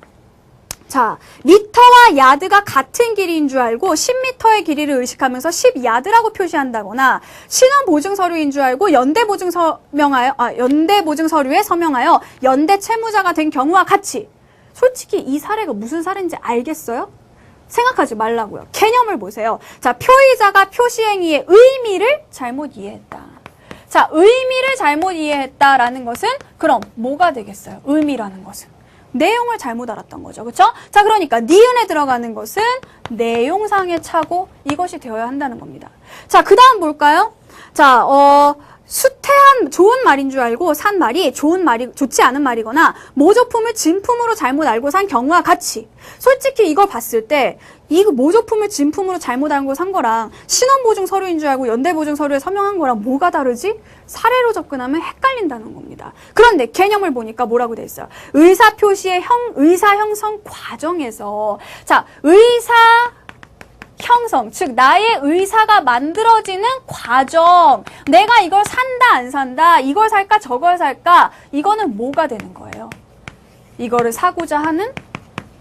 자, 미터와 야드가 같은 길이인 줄 알고 10m의 길이를 의식하면서 10야드라고 표시한다거나 신원보증 서류인 줄 알고 연대보증 서류에 서명하여 연대 채무자가 된 경우와 같이. 솔직히 이 사례가 무슨 사례인지 알겠어요? 생각하지 말라고요. 개념을 보세요. 자, 표의자가 표시행위의 의미를 잘못 이해했다. 자, 의미를 잘못 이해했다라는 것은 그럼 뭐가 되겠어요? 의미라는 것은. 내용을 잘못 알았던 거죠. 그렇죠? 자, 그러니까 니은에 들어가는 것은 내용상의 착오, 이것이 되어야 한다는 겁니다. 자, 그 다음 볼까요? 자, 수태한 좋은 말인 줄 알고 산 말이 좋지 않은 말이거나 모조품을 진품으로 잘못 알고 산 경우와 같이. 솔직히 이걸 봤을 때 이 모조품을 진품으로 잘못 알고 산 거랑 신원보증 서류인 줄 알고 연대보증 서류에 서명한 거랑 뭐가 다르지? 사례로 접근하면 헷갈린다는 겁니다. 그런데 개념을 보니까 뭐라고 돼 있어요? 의사 표시의 의사 형성 과정에서, 자, 의사 형성, 즉 나의 의사가 만들어지는 과정, 내가 이걸 산다 안 산다, 이걸 살까 저걸 살까, 이거는 뭐가 되는 거예요? 이거를 사고자 하는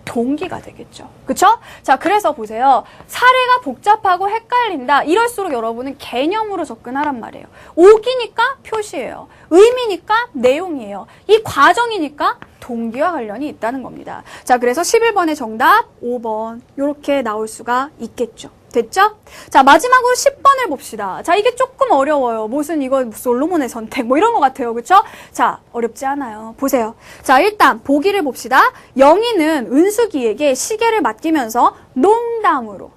동기가 되겠죠. 그쵸? 자, 그래서 보세요. 사례가 복잡하고 헷갈린다. 이럴수록 여러분은 개념으로 접근하란 말이에요. 오기니까 표시예요. 의미니까 내용이에요. 이 과정이니까 동기와 관련이 있다는 겁니다. 자, 그래서 11번의 정답 5번 이렇게 나올 수가 있겠죠. 됐죠? 자, 마지막으로 10번을 봅시다. 자, 이게 조금 어려워요. 무슨 솔로몬의 선택 뭐 이런 것 같아요. 그쵸? 자, 어렵지 않아요. 보세요. 자, 일단 보기를 봅시다. 영희는 은숙이에게 시계를 맡기면서 농담으로.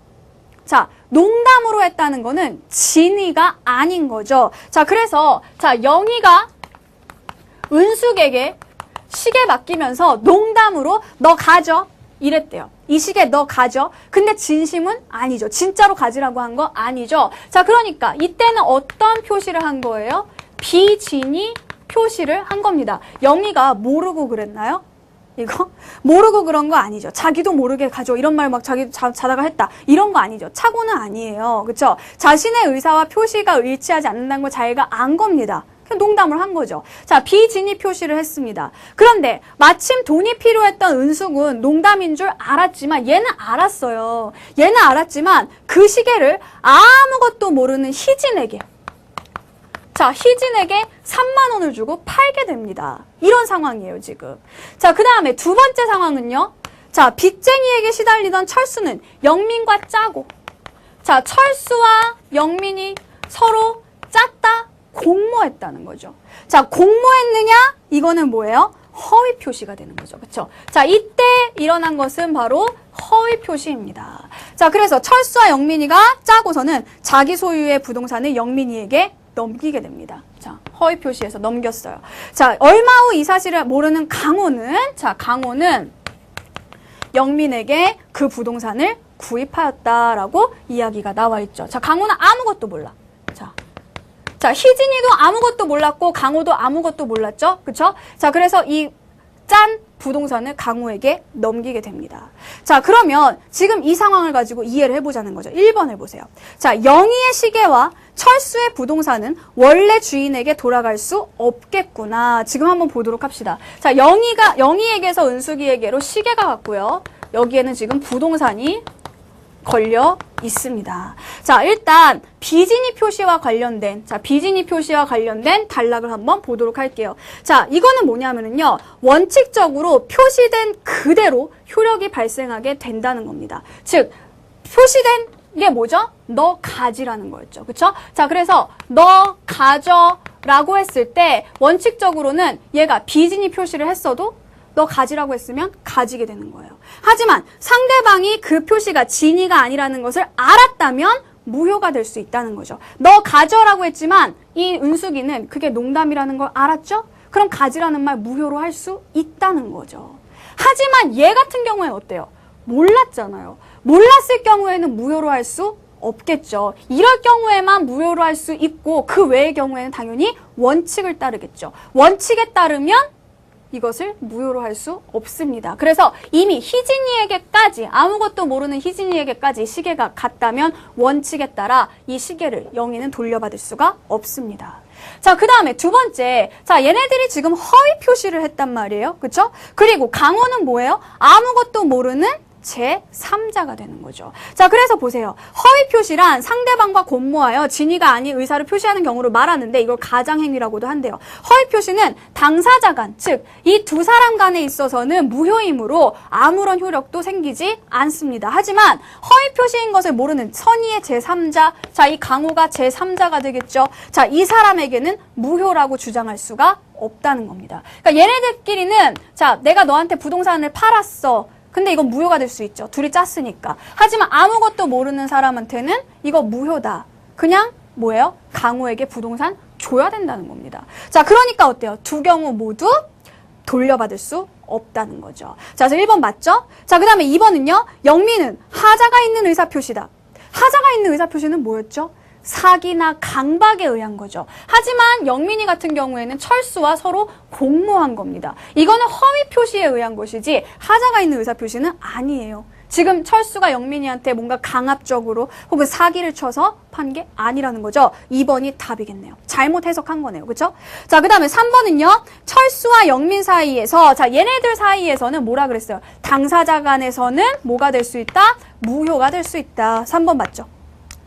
자, 농담으로 했다는 거는 진의가 아닌 거죠. 자, 그래서 자, 영희가 은숙에게 시계 맡기면서 농담으로 너 가져. 이랬대요. 이 시계 너 가져. 근데 진심은 아니죠. 진짜로 가지라고 한 거 아니죠. 자, 그러니까 이때는 어떤 표시를 한 거예요? 비진의 표시를 한 겁니다. 영희가 모르고 그랬나요? 이거 모르고 그런 거 아니죠. 자기도 모르게 가져 이런 말 막 자기 자다가 했다 이런 거 아니죠. 착오는 아니에요. 그렇죠? 자신의 의사와 표시가 일치하지 않는다는 걸 자기가 안 겁니다. 그냥 농담을 한 거죠. 자, 비진입 표시를 했습니다. 그런데 마침 돈이 필요했던 은숙은 농담인 줄 알았지만 얘는 알았어요. 얘는 알았지만 그 시계를 아무것도 모르는 희진에게 자, 희진에게 3만 원을 주고 팔게 됩니다. 이런 상황이에요, 지금. 자, 그 다음에 두 번째 상황은요. 자, 빚쟁이에게 시달리던 철수는 영민과 짜고 자, 철수와 영민이 서로 짰다, 공모했다는 거죠. 자, 공모했느냐? 이거는 뭐예요? 허위 표시가 되는 거죠. 그렇죠? 자, 이때 일어난 것은 바로 허위 표시입니다. 자, 그래서 철수와 영민이가 짜고서는 자기 소유의 부동산을 영민이에게 넘기게 됩니다. 자, 허위 표시해서 넘겼어요. 자, 얼마 후 이 사실을 모르는 강호는 영민에게 그 부동산을 구입하였다라고 이야기가 나와 있죠. 자, 강호는 아무것도 몰라. 자, 희진이도 아무것도 몰랐고 강호도 아무것도 몰랐죠. 그쵸? 자, 그래서 이 짠 부동산을 강호에게 넘기게 됩니다. 자, 그러면 지금 이 상황을 가지고 이해를 해보자는 거죠. 1번을 보세요. 자, 영희의 시계와 철수의 부동산은 원래 주인에게 돌아갈 수 없겠구나. 지금 한번 보도록 합시다. 자, 영희에게서 은숙이에게로 시계가 갔고요. 여기에는 지금 부동산이 걸려 있습니다. 자, 일단 비진입 표시와 관련된 단락을 한번 보도록 할게요. 자, 이거는 뭐냐면은요. 원칙적으로 표시된 그대로 효력이 발생하게 된다는 겁니다. 즉, 표시된 게 뭐죠? 너 가지라는 거였죠. 그쵸? 자, 그래서 너 가져라고 했을 때 원칙적으로는 얘가 비진입 표시를 했어도 너 가지라고 했으면 가지게 되는 거예요. 하지만 상대방이 그 표시가 진위가 아니라는 것을 알았다면 무효가 될 수 있다는 거죠. 너 가져라고 했지만 이 은숙이는 그게 농담이라는 걸 알았죠? 그럼 가지라는 말 무효로 할 수 있다는 거죠. 하지만 얘 같은 경우에는 어때요? 몰랐잖아요. 몰랐을 경우에는 무효로 할 수 없겠죠. 이럴 경우에만 무효로 할 수 있고 그 외의 경우에는 당연히 원칙을 따르겠죠. 원칙에 따르면 이것을 무효로 할 수 없습니다. 그래서 이미 희진이에게까지 아무것도 모르는 희진이에게까지 시계가 갔다면 원칙에 따라 이 시계를 영희는 돌려받을 수가 없습니다. 자, 그 다음에 두 번째. 자, 얘네들이 지금 허위 표시를 했단 말이에요. 그쵸? 그리고 강호는 뭐예요? 아무것도 모르는 제3자가 되는 거죠. 자, 그래서 보세요. 허위 표시란 상대방과 공모하여 진위가 아닌 의사를 표시하는 경우를 말하는데 이걸 가장행위라고도 한대요. 허위 표시는 당사자 간, 즉 이 두 사람 간에 있어서는 무효이므로 아무런 효력도 생기지 않습니다. 하지만 허위 표시인 것을 모르는 선의의 제3자, 자, 이 강호가 제3자가 되겠죠. 자, 이 사람에게는 무효라고 주장할 수가 없다는 겁니다. 그러니까 얘네들끼리는 자, 내가 너한테 부동산을 팔았어. 근데 이건 무효가 될 수 있죠. 둘이 짰으니까. 하지만 아무것도 모르는 사람한테는 이거 무효다. 그냥 뭐예요? 강호에게 부동산 줘야 된다는 겁니다. 자, 그러니까 어때요? 두 경우 모두 돌려받을 수 없다는 거죠. 자, 그래서 1번 맞죠? 자, 그 다음에 2번은요. 영민은 하자가 있는 의사표시다. 하자가 있는 의사표시는 뭐였죠? 사기나 강박에 의한 거죠. 하지만 영민이 같은 경우에는 철수와 서로 공모한 겁니다. 이거는 허위 표시에 의한 것이지 하자가 있는 의사표시는 아니에요. 지금 철수가 영민이한테 뭔가 강압적으로 혹은 사기를 쳐서 판 게 아니라는 거죠. 2번이 답이겠네요. 잘못 해석한 거네요. 그렇죠? 자, 그 다음에 3번은요. 철수와 영민 사이에서 자, 얘네들 사이에서는 뭐라 그랬어요? 당사자 간에서는 뭐가 될 수 있다? 무효가 될 수 있다. 3번 맞죠?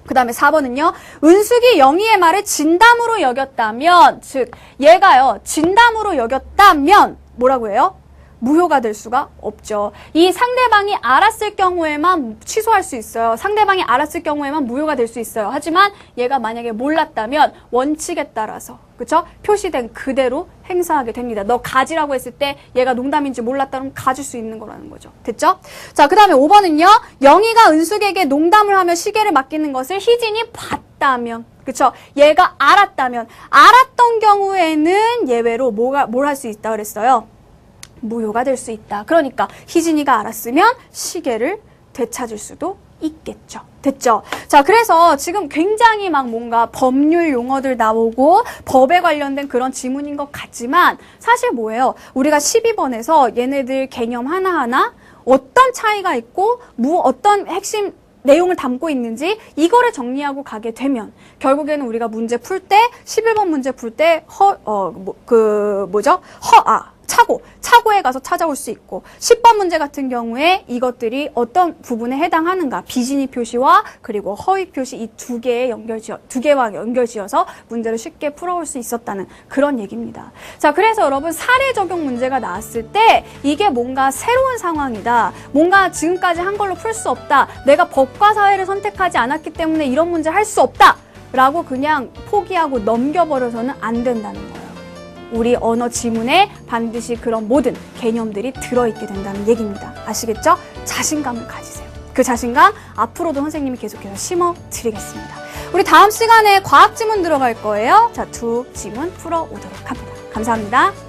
그 다음에 4번은요. 은숙이 영희의 말을 진담으로 여겼다면, 즉 얘가요. 진담으로 여겼다면 뭐라고 해요? 무효가 될 수가 없죠. 이 상대방이 알았을 경우에만 취소할 수 있어요. 상대방이 알았을 경우에만 무효가 될 수 있어요. 하지만 얘가 만약에 몰랐다면 원칙에 따라서 그쵸? 표시된 그대로 행사하게 됩니다. 너 가지라고 했을 때 얘가 농담인지 몰랐다면 가질 수 있는 거라는 거죠. 됐죠? 자, 그 다음에 5번은요. 영희가 은숙에게 농담을 하며 시계를 맡기는 것을 희진이 봤다면 그쵸? 얘가 알았다면 알았던 경우에는 예외로 뭘 할 수 있다 그랬어요? 무효가 될 수 있다. 그러니까 희진이가 알았으면 시계를 되찾을 수도 있겠죠. 됐죠? 자, 그래서 지금 굉장히 막 뭔가 법률 용어들 나오고 법에 관련된 그런 지문인 것 같지만 사실 뭐예요? 우리가 12번에서 얘네들 개념 하나하나 어떤 차이가 있고 어떤 핵심 내용을 담고 있는지 이거를 정리하고 가게 되면 결국에는 우리가 문제 풀 때 11번 문제 풀 때 차고에 가서 찾아올 수 있고 10번 문제 같은 경우에 이것들이 어떤 부분에 해당하는가 비진이 표시와 그리고 허위 표시 이 두 개와 연결지어서 문제를 쉽게 풀어올 수 있었다는 그런 얘기입니다. 자, 그래서 여러분 사례 적용 문제가 나왔을 때 이게 뭔가 새로운 상황이다. 뭔가 지금까지 한 걸로 풀 수 없다. 내가 법과 사회를 선택하지 않았기 때문에 이런 문제 할 수 없다. 라고 그냥 포기하고 넘겨버려서는 안 된다는 거예요. 우리 언어 지문에 반드시 그런 모든 개념들이 들어있게 된다는 얘기입니다. 아시겠죠? 자신감을 가지세요. 그 자신감 앞으로도 선생님이 계속해서 심어드리겠습니다. 우리 다음 시간에 과학 지문 들어갈 거예요. 자, 2 지문 풀어오도록 합니다. 감사합니다.